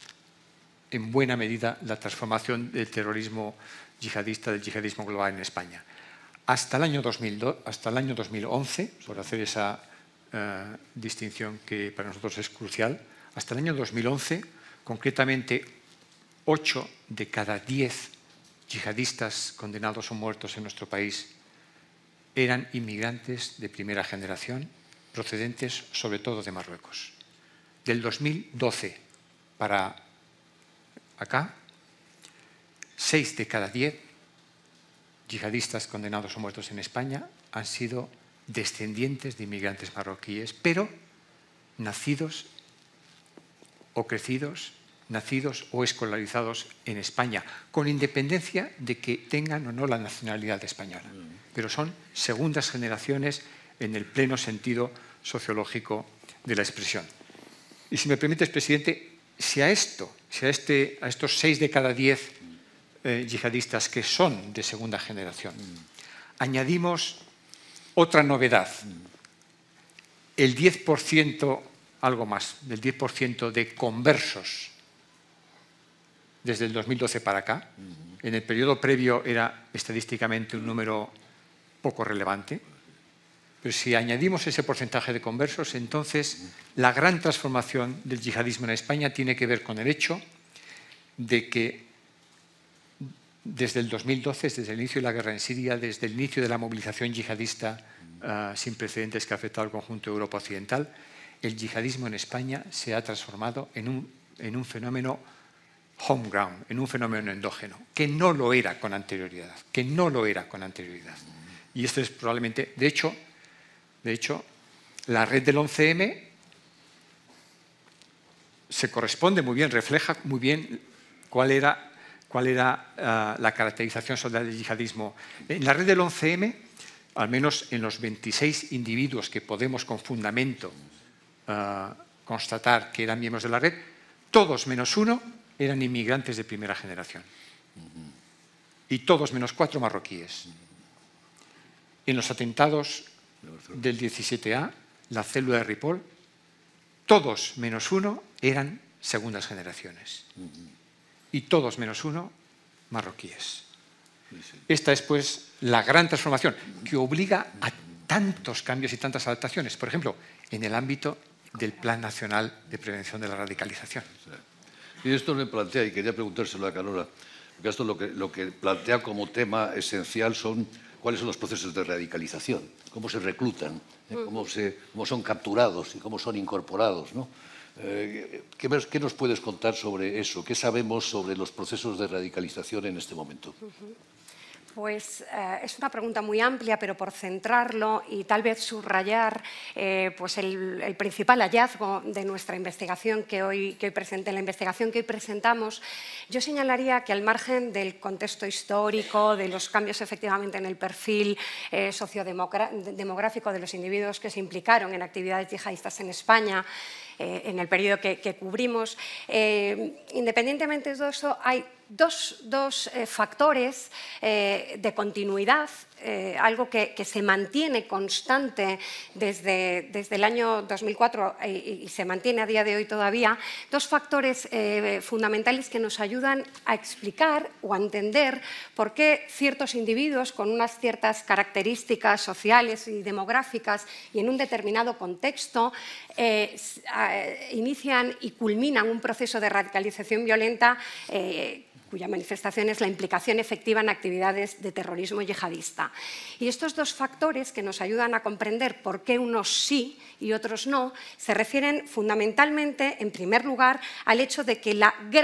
en buena medida la transformación del terrorismo yihadista, del yihadismo global en España. Hasta el año 2011, por hacer esa distinción que para nosotros es crucial, hasta el año 2011, concretamente 8 de cada 10 yihadistas condenados o muertos en nuestro país eran inmigrantes de primera generación, procedentes sobre todo de Marruecos. Del 2012 para acá, 6 de cada 10 yihadistas condenados o muertos en España han sido descendientes de inmigrantes marroquíes, pero nacidos o crecidos, nacidos o escolarizados en España, con independencia de que tengan o no la nacionalidad española. Pero son segundas generaciones en el pleno sentido sociológico de la expresión. Y si me permites, presidente, si a estos 6 de cada 10 yihadistas que son de segunda generación, añadimos otra novedad, el 10%, algo más, del 10% de conversos desde el 2012 para acá. En el periodo previo era estadísticamente un número poco relevante, pero si añadimos ese porcentaje de conversos, entonces la gran transformación del yihadismo en España tiene que ver con el hecho de que desde el 2012, desde el inicio de la guerra en Siria, desde el inicio de la movilización yihadista sin precedentes que ha afectado al conjunto de Europa Occidental, el yihadismo en España se ha transformado en un fenómeno homegrown, en un fenómeno endógeno, que no lo era con anterioridad, Y esto es probablemente, de hecho, la red del 11M se corresponde muy bien, refleja muy bien cuál cuál era la caracterización social del yihadismo. En la red del 11M, al menos en los 26 individuos que podemos con fundamento constatar que eran miembros de la red, todos menos uno eran inmigrantes de primera generación. Y todos menos 4 marroquíes. En los atentados del 17A, la célula de Ripoll, todos menos uno eran segundas generaciones. Y todos menos uno marroquíes. Esta es, pues, la gran transformación que obliga a tantos cambios y tantas adaptaciones. Por ejemplo, en el ámbito del Plan Nacional de Prevención de la Radicalización. Y esto me plantea, y quería preguntárselo a Carola, porque esto lo que plantea como tema esencial son cuáles son los procesos de radicalización, cómo se reclutan, cómo son capturados y cómo son incorporados, ¿no? ¿Qué nos puedes contar sobre eso? ¿Qué sabemos sobre los procesos de radicalización en este momento? Pues es una pregunta muy amplia, pero por centrarlo y tal vez subrayar pues el principal hallazgo de nuestra investigación que hoy presentamos, yo señalaría que al margen del contexto histórico, de los cambios efectivamente en el perfil sociodemográfico de los individuos que se implicaron en actividades yihadistas en España, en el periodo que cubrimos, independientemente de eso, hay dos factores de continuidad, algo que se mantiene constante desde el año 2004 y se mantiene a día de hoy todavía, dos factores fundamentales que nos ayudan a explicar o a entender por qué ciertos individuos con unas ciertas características sociales y demográficas y en un determinado contexto inician y culminan un proceso de radicalización violenta cuya manifestación es la implicación efectiva en actividades de terrorismo yihadista. Y estos dos factores que nos ayudan a comprender por qué unos sí y otros no, se refieren fundamentalmente, en primer lugar, al hecho de que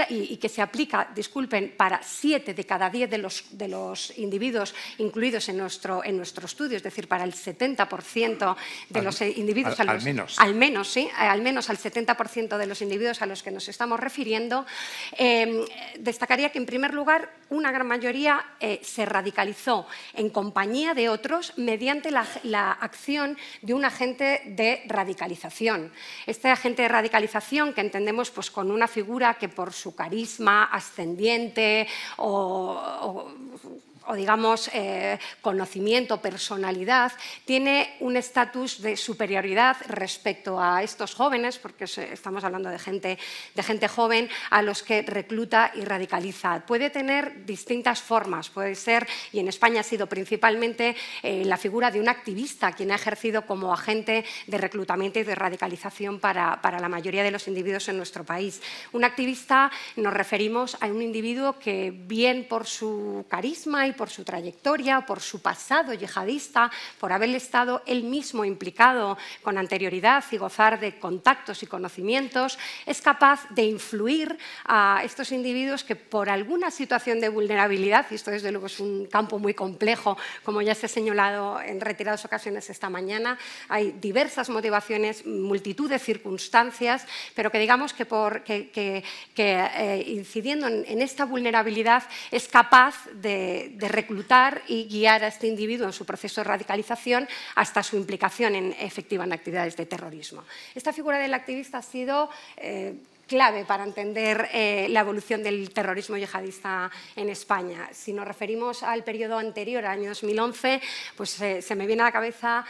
y que se aplica, disculpen, para 7 de cada 10 de los individuos incluidos en nuestro estudio, es decir, para el 70% de los individuos al menos al 70% de los individuos a los que nos estamos refiriendo, destacaría que, en primer lugar, una gran mayoría se radicalizó en compañía de otros mediante la acción de un agente de radicalización. Este agente de radicalización que entendemos pues, con una figura que por su carisma ascendiente o digamos, conocimiento, personalidad, tiene un estatus de superioridad respecto a estos jóvenes, porque estamos hablando de gente joven, a los que recluta y radicaliza. Puede tener distintas formas, puede ser, y en España ha sido principalmente la figura de un activista, quien ha ejercido como agente de reclutamiento y de radicalización para la mayoría de los individuos en nuestro país. Un activista nos referimos a un individuo que, bien por su carisma y por su trayectoria, por su pasado yihadista, por haber estado él mismo implicado con anterioridad y gozar de contactos y conocimientos, es capaz de influir a estos individuos que por alguna situación de vulnerabilidad, y esto desde luego es un campo muy complejo, como ya se ha señalado en reiteradas ocasiones esta mañana, hay diversas motivaciones, multitud de circunstancias, pero que digamos que incidiendo en esta vulnerabilidad es capaz de reclutar y guiar a este individuo en su proceso de radicalización hasta su implicación efectiva en actividades de terrorismo. Esta figura del activista ha sido clave para entender la evolución del terrorismo yihadista en España. Si nos referimos al periodo anterior, al año 2011, pues se me viene a la cabeza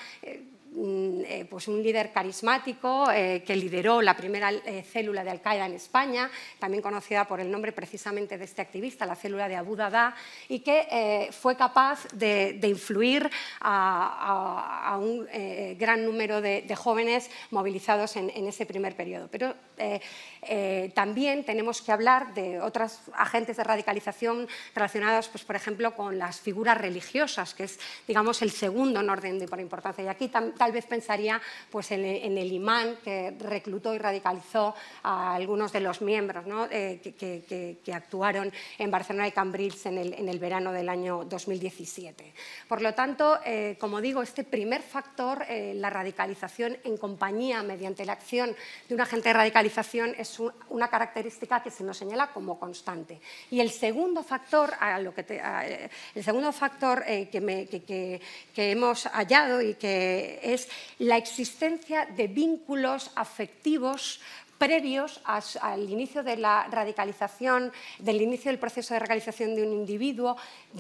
pues un líder carismático que lideró la primera célula de Al-Qaeda en España, también conocida por el nombre precisamente de este activista, la célula de Abu Dada, y que fue capaz de influir a un gran número de jóvenes movilizados en ese primer periodo. Pero también tenemos que hablar de otros agentes de radicalización relacionados, pues, por ejemplo, con las figuras religiosas, que es, digamos, el segundo en orden por importancia. Y aquí tal vez pensaría pues, en el imán que reclutó y radicalizó a algunos de los miembros, ¿no? que actuaron en Barcelona y Cambrils en el verano del año 2017. Por lo tanto, como digo, este primer primer factor, la radicalización en compañía mediante la acción de un agente de radicalización, es una característica que se nos señala como constante. Y el segundo factor, que hemos hallado y que es la existencia de vínculos afectivos previos al inicio de la radicalización, del inicio del proceso de radicalización de un individuo,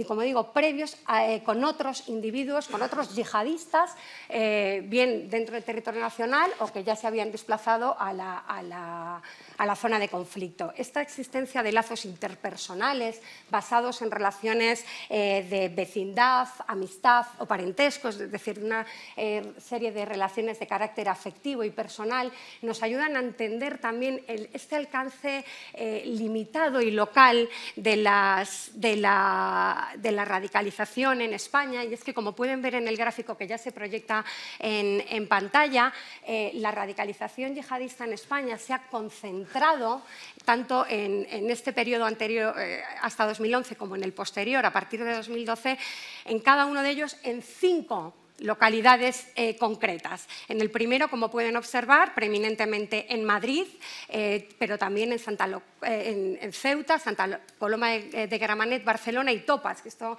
como digo, previos con otros individuos, con otros yihadistas, bien dentro del territorio nacional o que ya se habían desplazado a la zona de conflicto. Esta existencia de lazos interpersonales basados en relaciones de vecindad, amistad o parentesco, es decir, una serie de relaciones de carácter afectivo y personal, nos ayudan a entender también este alcance limitado y local de la radicalización en España, y es que, como pueden ver en el gráfico que ya se proyecta en pantalla, la radicalización yihadista en España se ha concentrado tanto en este periodo anterior hasta 2011 como en el posterior, a partir de 2012, en cada uno de ellos en 5 localidades concretas. En el primero, como pueden observar, preeminentemente en Madrid, pero también en Ceuta, Santa Coloma de Gramenet, Barcelona y Topas, que esto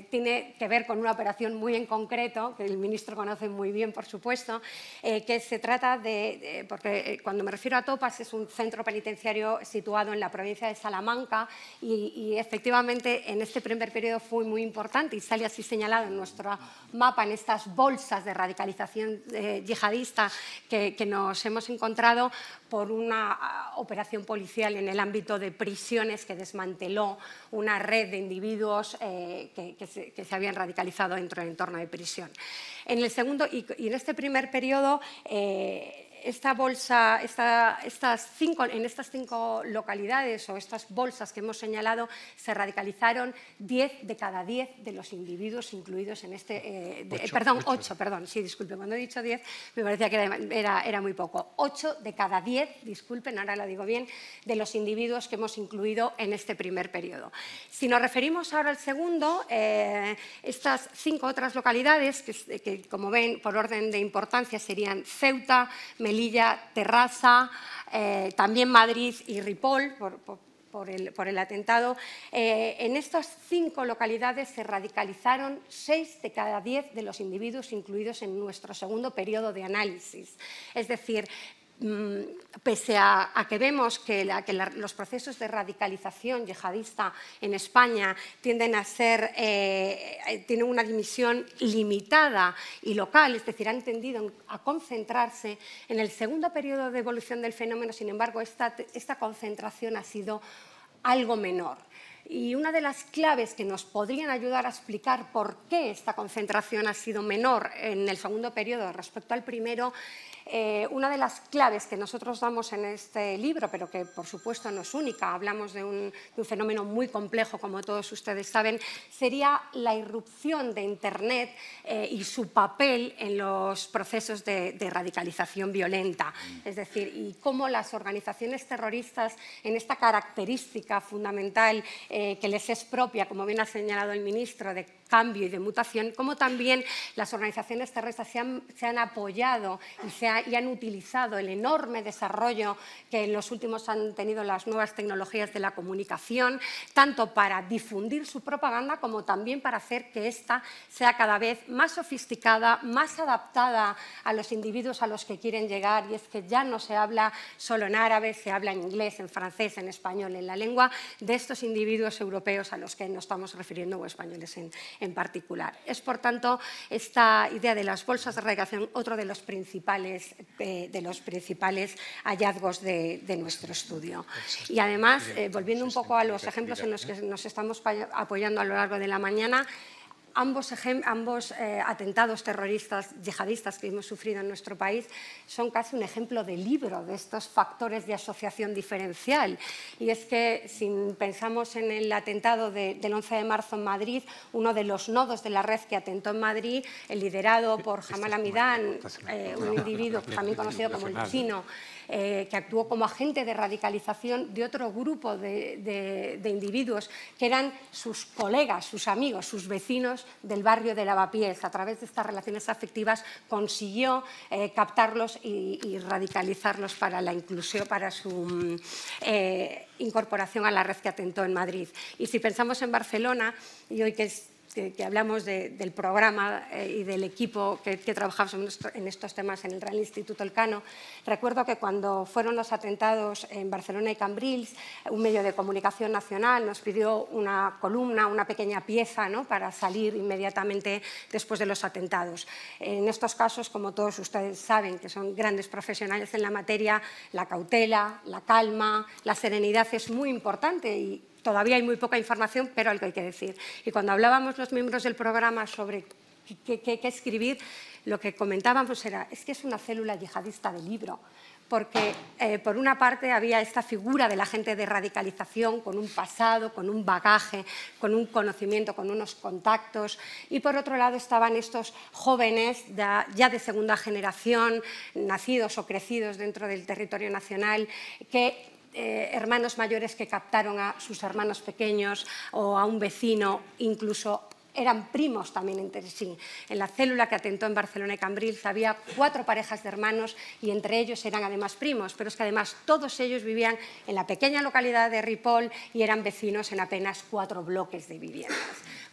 tiene que ver con una operación muy en concreto, que el ministro conoce muy bien, por supuesto, que se trata de, porque cuando me refiero a Topas, es un centro penitenciario situado en la provincia de Salamanca y efectivamente en este primer periodo fue muy importante y sale así señalado en nuestro mapa, en estas bolsas de radicalización yihadista que nos hemos encontrado por una operación policial en el ámbito de prisiones que desmanteló una red de individuos que se habían radicalizado dentro del entorno de prisión. En el segundo y en este primer periodo, esta bolsa, en estas 5 localidades o estas bolsas que hemos señalado, se radicalizaron 10 de cada 10 de los individuos incluidos en este... 8, perdón, sí, disculpen, cuando he dicho 10 me parecía que era muy poco. 8 de cada 10, disculpen, ahora lo digo bien, de los individuos que hemos incluido en este primer periodo. Si nos referimos ahora al segundo, estas 5 otras localidades, que como ven por orden de importancia serían Ceuta, Melilla, Terrassa, también Madrid y Ripoll, por el atentado. En estas 5 localidades se radicalizaron 6 de cada 10 de los individuos incluidos en nuestro segundo periodo de análisis. Es decir, pese a que vemos que los procesos de radicalización yihadista en España tienden a ser, tienen una dimensión limitada y local, es decir, han tendido a concentrarse, en el segundo periodo de evolución del fenómeno, sin embargo, esta concentración ha sido algo menor. Y una de las claves que nos podrían ayudar a explicar por qué esta concentración ha sido menor en el segundo periodo respecto al primero, una de las claves que nosotros damos en este libro, pero que por supuesto no es única, hablamos de un fenómeno muy complejo, como todos ustedes saben, sería la irrupción de Internet y su papel en los procesos de radicalización violenta. Es decir, y cómo las organizaciones terroristas, en esta característica fundamental que les es propia, como bien ha señalado el ministro, de cambio y de mutación, como también las organizaciones terroristas se han apoyado y han utilizado el enorme desarrollo que en los últimos han tenido las nuevas tecnologías de la comunicación, tanto para difundir su propaganda como también para hacer que ésta sea cada vez más sofisticada, más adaptada a los individuos a los que quieren llegar, y es que ya no se habla solo en árabe, se habla en inglés, en francés, en español, en la lengua de estos individuos europeos a los que nos estamos refiriendo, o españoles en particular. Es, por tanto, esta idea de las bolsas de radicalización otro de los principales hallazgos de nuestro estudio. Y además, volviendo un poco a los ejemplos en los que nos estamos apoyando a lo largo de la mañana, ambos atentados terroristas yihadistas que hemos sufrido en nuestro país son casi un ejemplo de libro de estos factores de asociación diferencial. Y es que, si pensamos en el atentado del 11 de marzo en Madrid, uno de los nodos de la red que atentó en Madrid, liderado por Jamal Hamidán, un individuo también conocido como el Chino, que actuó como agente de radicalización de otro grupo de individuos que eran sus colegas, sus amigos, sus vecinos niños del barrio de Lavapiés. A través de estas relaciones afectivas consiguió captarlos y radicalizarlos para la inclusión, para su incorporación a la red que atentó en Madrid. Y si pensamos en Barcelona, y hoy que hablamos del programa y del equipo que trabajamos en estos temas en el Real Instituto Elcano, recuerdo que cuando fueron los atentados en Barcelona y Cambrils, un medio de comunicación nacional nos pidió una columna, una pequeña pieza, ¿no?, para salir inmediatamente después de los atentados. En estos casos, como todos ustedes saben, que son grandes profesionales en la materia, la cautela, la calma, la serenidad es muy importante y todavía hay muy poca información, pero algo hay que decir. Y cuando hablábamos los miembros del programa sobre qué escribir, lo que comentábamos era, es que es una célula yihadista de libro, porque por una parte había esta figura del agente de radicalización con un pasado, con un bagaje, con un conocimiento, con unos contactos, y por otro lado estaban estos jóvenes ya de segunda generación, nacidos o crecidos dentro del territorio nacional, que hermanos mayores que captaron a sus hermanos pequeños o a un vecino, incluso eran primos también entre sí. En la célula que atentó en Barcelona y Cambrils había 4 parejas de hermanos y entre ellos eran además primos, pero es que además todos ellos vivían en la pequeña localidad de Ripoll y eran vecinos en apenas 4 bloques de viviendas.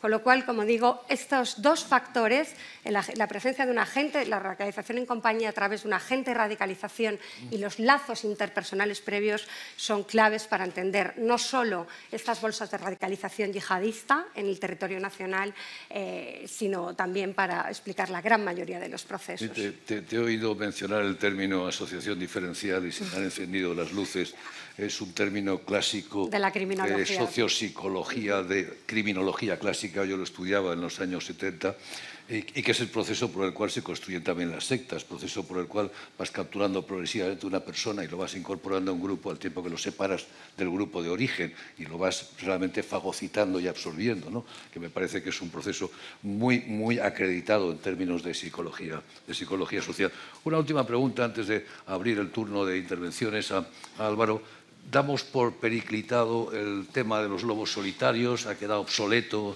Con lo cual, como digo, estos dos factores, la presencia de un agente, la radicalización en compañía a través de un agente de radicalización y los lazos interpersonales previos son claves para entender no solo estas bolsas de radicalización yihadista en el territorio nacional, sino también para explicar la gran mayoría de los procesos. Te he oído mencionar el término asociación diferencial y se me han encendido las luces. Es un término clásico de la criminología, sociopsicología, de criminología clásica. Yo lo estudiaba en los años 70 y que es el proceso por el cual se construyen también las sectas, proceso por el cual vas capturando progresivamente una persona y lo vas incorporando a un grupo al tiempo que lo separas del grupo de origen y lo vas realmente fagocitando y absorbiendo, ¿no? Que me parece que es un proceso muy acreditado en términos de psicología social. Una última pregunta antes de abrir el turno de intervenciones a Álvaro. Damos por periclitado el tema de los lobos solitarios, ha quedado obsoleto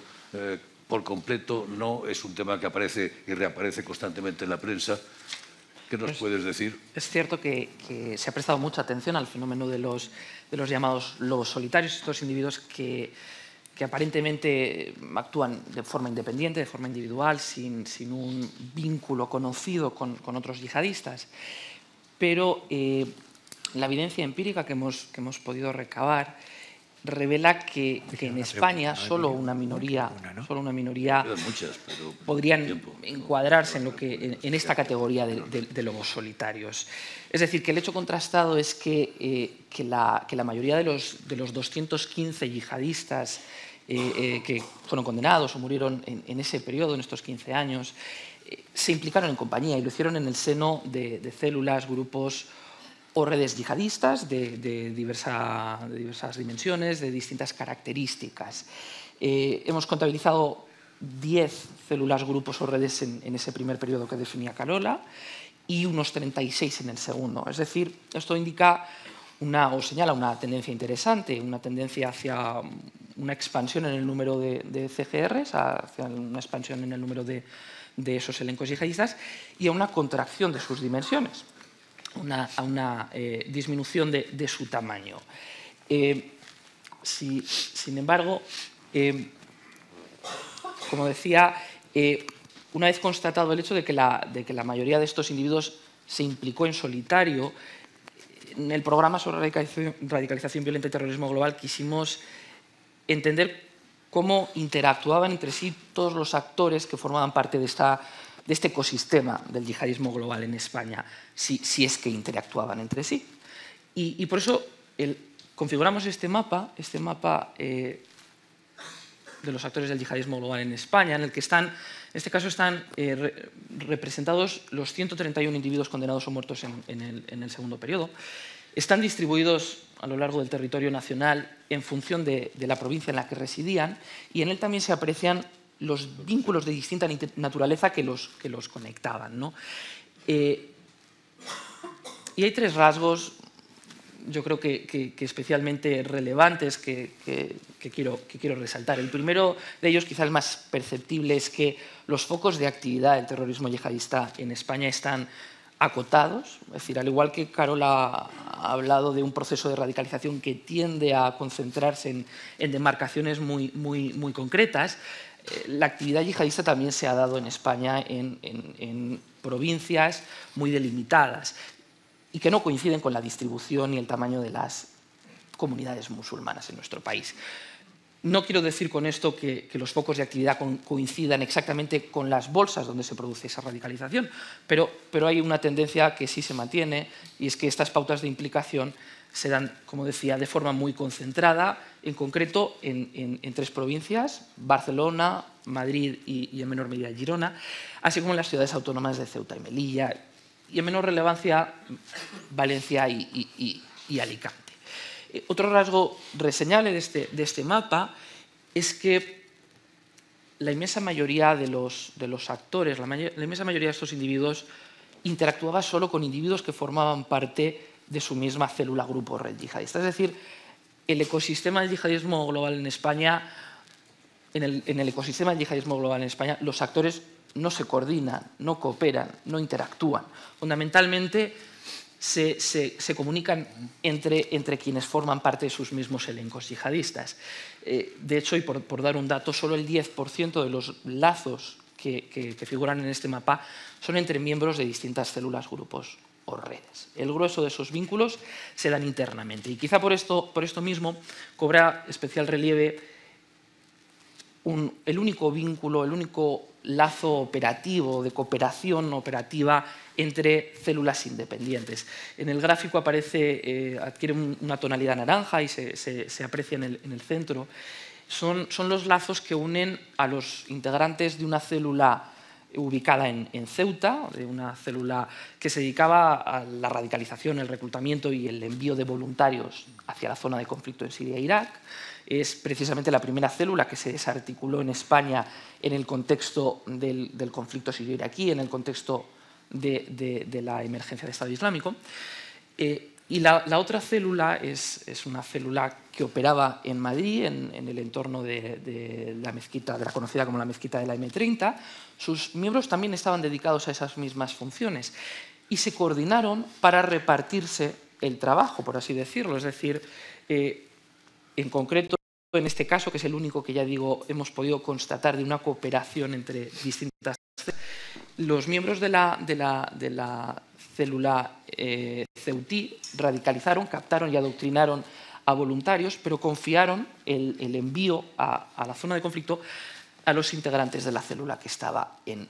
por completo, no es un tema que aparece y reaparece constantemente en la prensa. ¿Qué nos puedes decir? Es cierto que se ha prestado mucha atención al fenómeno de los llamados lobos solitarios, estos individuos que aparentemente actúan de forma independiente, de forma individual, sin un vínculo conocido con otros yihadistas. Pero la evidencia empírica que hemos podido recabar revela que en España solo una minoría podrían encuadrarse en esta categoría de lobos solitarios. Es decir, que el hecho contrastado es que la mayoría de los 215 yihadistas que fueron condenados o murieron en ese periodo, en estos 15 años, se implicaron en compañía y lo hicieron en el seno de células, grupos o redes yihadistas de diversas dimensiones, de distintas características. Hemos contabilizado 10 células, grupos o redes en ese primer periodo que definía Carola y unos 36 en el segundo. Es decir, esto indica o señala una tendencia interesante, una tendencia hacia una expansión en el número de CGRs, hacia una expansión en el número de esos elencos yihadistas y a una contracción de sus dimensiones, a una disminución de su tamaño. Sin embargo, como decía, una vez constatado el hecho de que la mayoría de estos individuos se implicó en solitario, en el programa sobre radicalización violenta y terrorismo global quisimos entender cómo interactuaban entre sí todos los actores que formaban parte de este ecosistema del yihadismo global en España, si es que interactuaban entre sí. Y por eso configuramos este mapa de los actores del yihadismo global en España, en el que en este caso están representados los 131 individuos condenados o muertos en el segundo periodo. Están distribuidos a lo largo del territorio nacional en función de la provincia en la que residían y en él también se aprecian los vínculos de distinta naturaleza que los conectaban, ¿no? Y hay 3 rasgos yo creo que especialmente relevantes que quiero resaltar. El primero de ellos, quizá el más perceptible, es que los focos de actividad del terrorismo yihadista en España están acotados. Es decir, al igual que Carola ha hablado de un proceso de radicalización que tiende a concentrarse en demarcaciones muy concretas, la actividad yihadista también se ha dado en España en provincias muy delimitadas y que no coinciden con la distribución y el tamaño de las comunidades musulmanas en nuestro país. No quiero decir con esto que los focos de actividad coincidan exactamente con las bolsas donde se produce esa radicalización, pero hay una tendencia que sí se mantiene, y es que estas pautas de implicación se dan, como decía, de forma muy concentrada, en concreto en 3 provincias: Barcelona, Madrid y en menor medida Girona, así como en las ciudades autónomas de Ceuta y Melilla, y en menor relevancia Valencia y Alicante. Otro rasgo reseñable de este mapa es que la inmensa mayoría de los actores, la inmensa mayoría de estos individuos interactuaba solo con individuos que formaban parte de su misma célula, grupo, red yihadista. Es decir, el ecosistema del yihadismo global en España, en el ecosistema del yihadismo global en España, los actores no se coordinan, no cooperan, no interactúan. Fundamentalmente se comunican entre quienes forman parte de sus mismos elencos yihadistas. De hecho, y por dar un dato, solo el 10% de los lazos que figuran en este mapa son entre miembros de distintas células, grupos o redes. El grueso de esos vínculos se dan internamente, y quizá por esto mismo cobra especial relieve el único vínculo, el único lazo operativo, de cooperación operativa entre células independientes. En el gráfico adquiere una tonalidad naranja y se aprecia en el centro. Son los lazos que unen a los integrantes de una célula ubicada en Ceuta, de una célula que se dedicaba a la radicalización, el reclutamiento y el envío de voluntarios hacia la zona de conflicto en Siria e Irak. Es precisamente la primera célula que se desarticuló en España en el contexto del conflicto sirio-iraquí, en el contexto de la emergencia del Estado Islámico. Y la otra célula es una célula que operaba en Madrid, en el entorno de la mezquita, de la conocida como la mezquita de la M30. Sus miembros también estaban dedicados a esas mismas funciones y se coordinaron para repartirse el trabajo, por así decirlo. Es decir, en concreto, en este caso, que es el único que ya digo hemos podido constatar de una cooperación entre distintas células, los miembros de la célula ceutí radicalizaron, captaron y adoctrinaron a voluntarios, pero confiaron el envío a la zona de conflicto a los integrantes de la célula que estaba en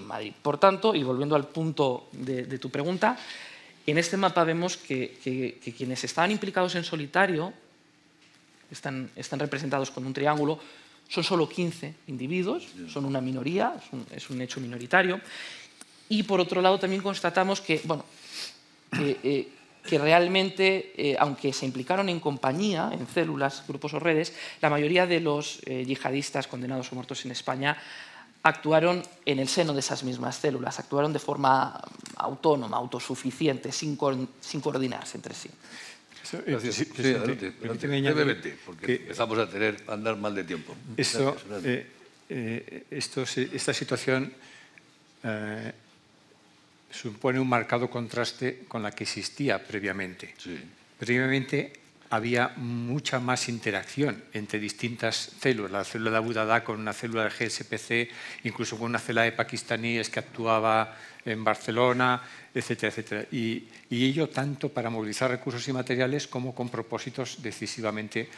Madrid. Por tanto, y volviendo al punto de tu pregunta, en este mapa vemos que quienes estaban implicados en solitario están representados con un triángulo. Son solo 15 individuos, son una minoría, es un hecho minoritario. Y por otro lado también constatamos que realmente, aunque se implicaron en compañía, en células, grupos o redes, la mayoría de los yihadistas condenados o muertos en España actuaron en el seno de esas mismas células, actuaron de forma autónoma, autosuficiente, sin coordinarse entre sí. Gracias. Sí, adelante, brevemente, porque empezamos a andar mal de tiempo. Esta situación supone un marcado contraste con la que existía previamente. Sí. Previamente había mucha más interacción entre distintas células, la célula de Abu Dada con una célula del GSPC, incluso con una célula de pakistaníes que actuaba en Barcelona, etcétera, etcétera. Y ello tanto para movilizar recursos y materiales como con propósitos decisivamente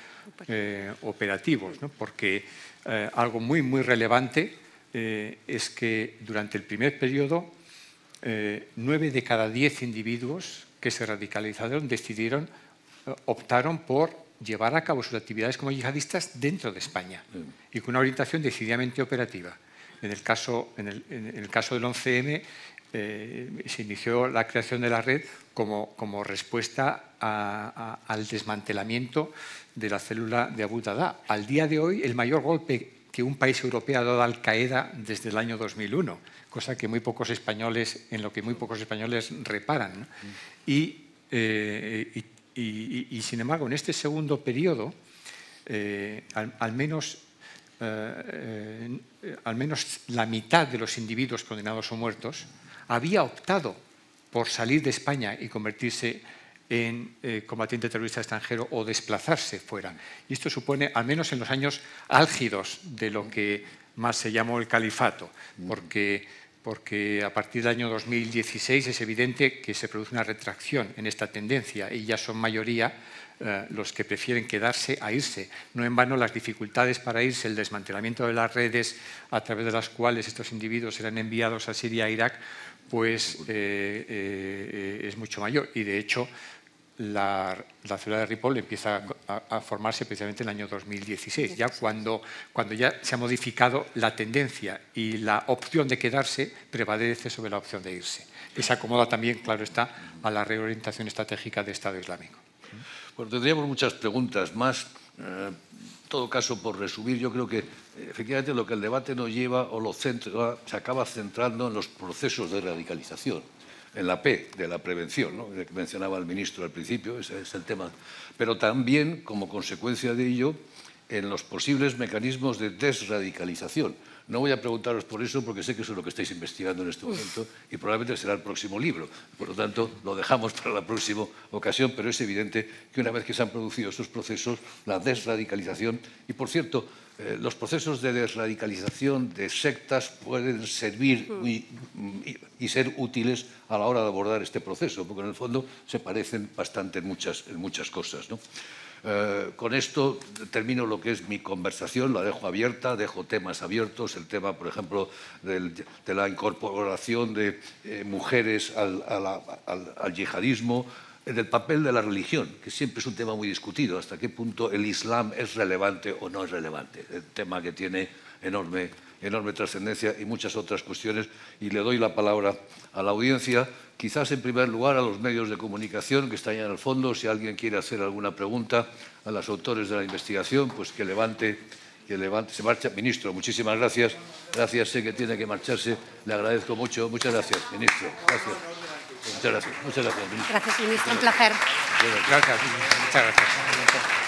operativos, ¿no? Porque algo muy relevante es que durante el primer periodo 9 de cada 10 individuos que se radicalizaron optaron por llevar a cabo sus actividades como yihadistas dentro de España y con una orientación decididamente operativa. En el caso del 11M se inició la creación de la red como respuesta al desmantelamiento de la célula de Abu Dada. Al día de hoy, el mayor golpe que un país europeo ha dado a Al-Qaeda desde el año 2001, cosa que en lo que muy pocos españoles reparan, ¿no? Y Y, sin embargo, en este segundo periodo, al menos la mitad de los individuos condenados o muertos había optado por salir de España y convertirse en combatiente terrorista extranjero o desplazarse fuera. Y esto supone, al menos en los años álgidos de lo que más se llamó el califato, porque a partir del año 2016 es evidente que se produce una retracción en esta tendencia y ya son mayoría los que prefieren quedarse a irse. No en vano las dificultades para irse, el desmantelamiento de las redes a través de las cuales estos individuos eran enviados a Siria e Irak, pues es mucho mayor. Y de hecho la célula de Ripoll empieza a formarse precisamente en el año 2016, ya cuando ya se ha modificado la tendencia y la opción de quedarse prevalece sobre la opción de irse, que se acomoda también, claro está, a la reorientación estratégica del Estado Islámico. Bueno, tendríamos muchas preguntas más. En todo caso, por resumir, yo creo que efectivamente lo que el debate nos lleva o se acaba centrando en los procesos de radicalización, en la P de la prevención, ¿no? Que mencionaba el ministro al principio, ese es el tema. Pero también, como consecuencia de ello, en los posibles mecanismos de desradicalización. No voy a preguntaros por eso porque sé que eso es lo que estáis investigando en este momento y probablemente será el próximo libro. Por lo tanto, lo dejamos para la próxima ocasión, pero es evidente que una vez que se han producido esos procesos, la desradicalización, y por cierto, los procesos de desradicalización de sectas pueden servir y ser útiles a la hora de abordar este proceso, porque en el fondo se parecen bastante en muchas cosas, ¿no? Con esto termino lo que es mi conversación, la dejo abierta, dejo temas abiertos, el tema, por ejemplo, de la incorporación de mujeres al yihadismo, del papel de la religión, que siempre es un tema muy discutido, hasta qué punto el Islam es relevante o no es relevante, el tema que tiene enorme trascendencia y muchas otras cuestiones, y le doy la palabra a la audiencia, quizás en primer lugar a los medios de comunicación que están allá en el fondo. Si alguien quiere hacer alguna pregunta a los autores de la investigación, pues que levante. Se marcha. Ministro, muchísimas gracias. Gracias, sé que tiene que marcharse. Le agradezco mucho. Muchas gracias, ministro. Gracias. Muchas gracias, ministro. Gracias, ministro. Un placer. Gracias. Muchas gracias.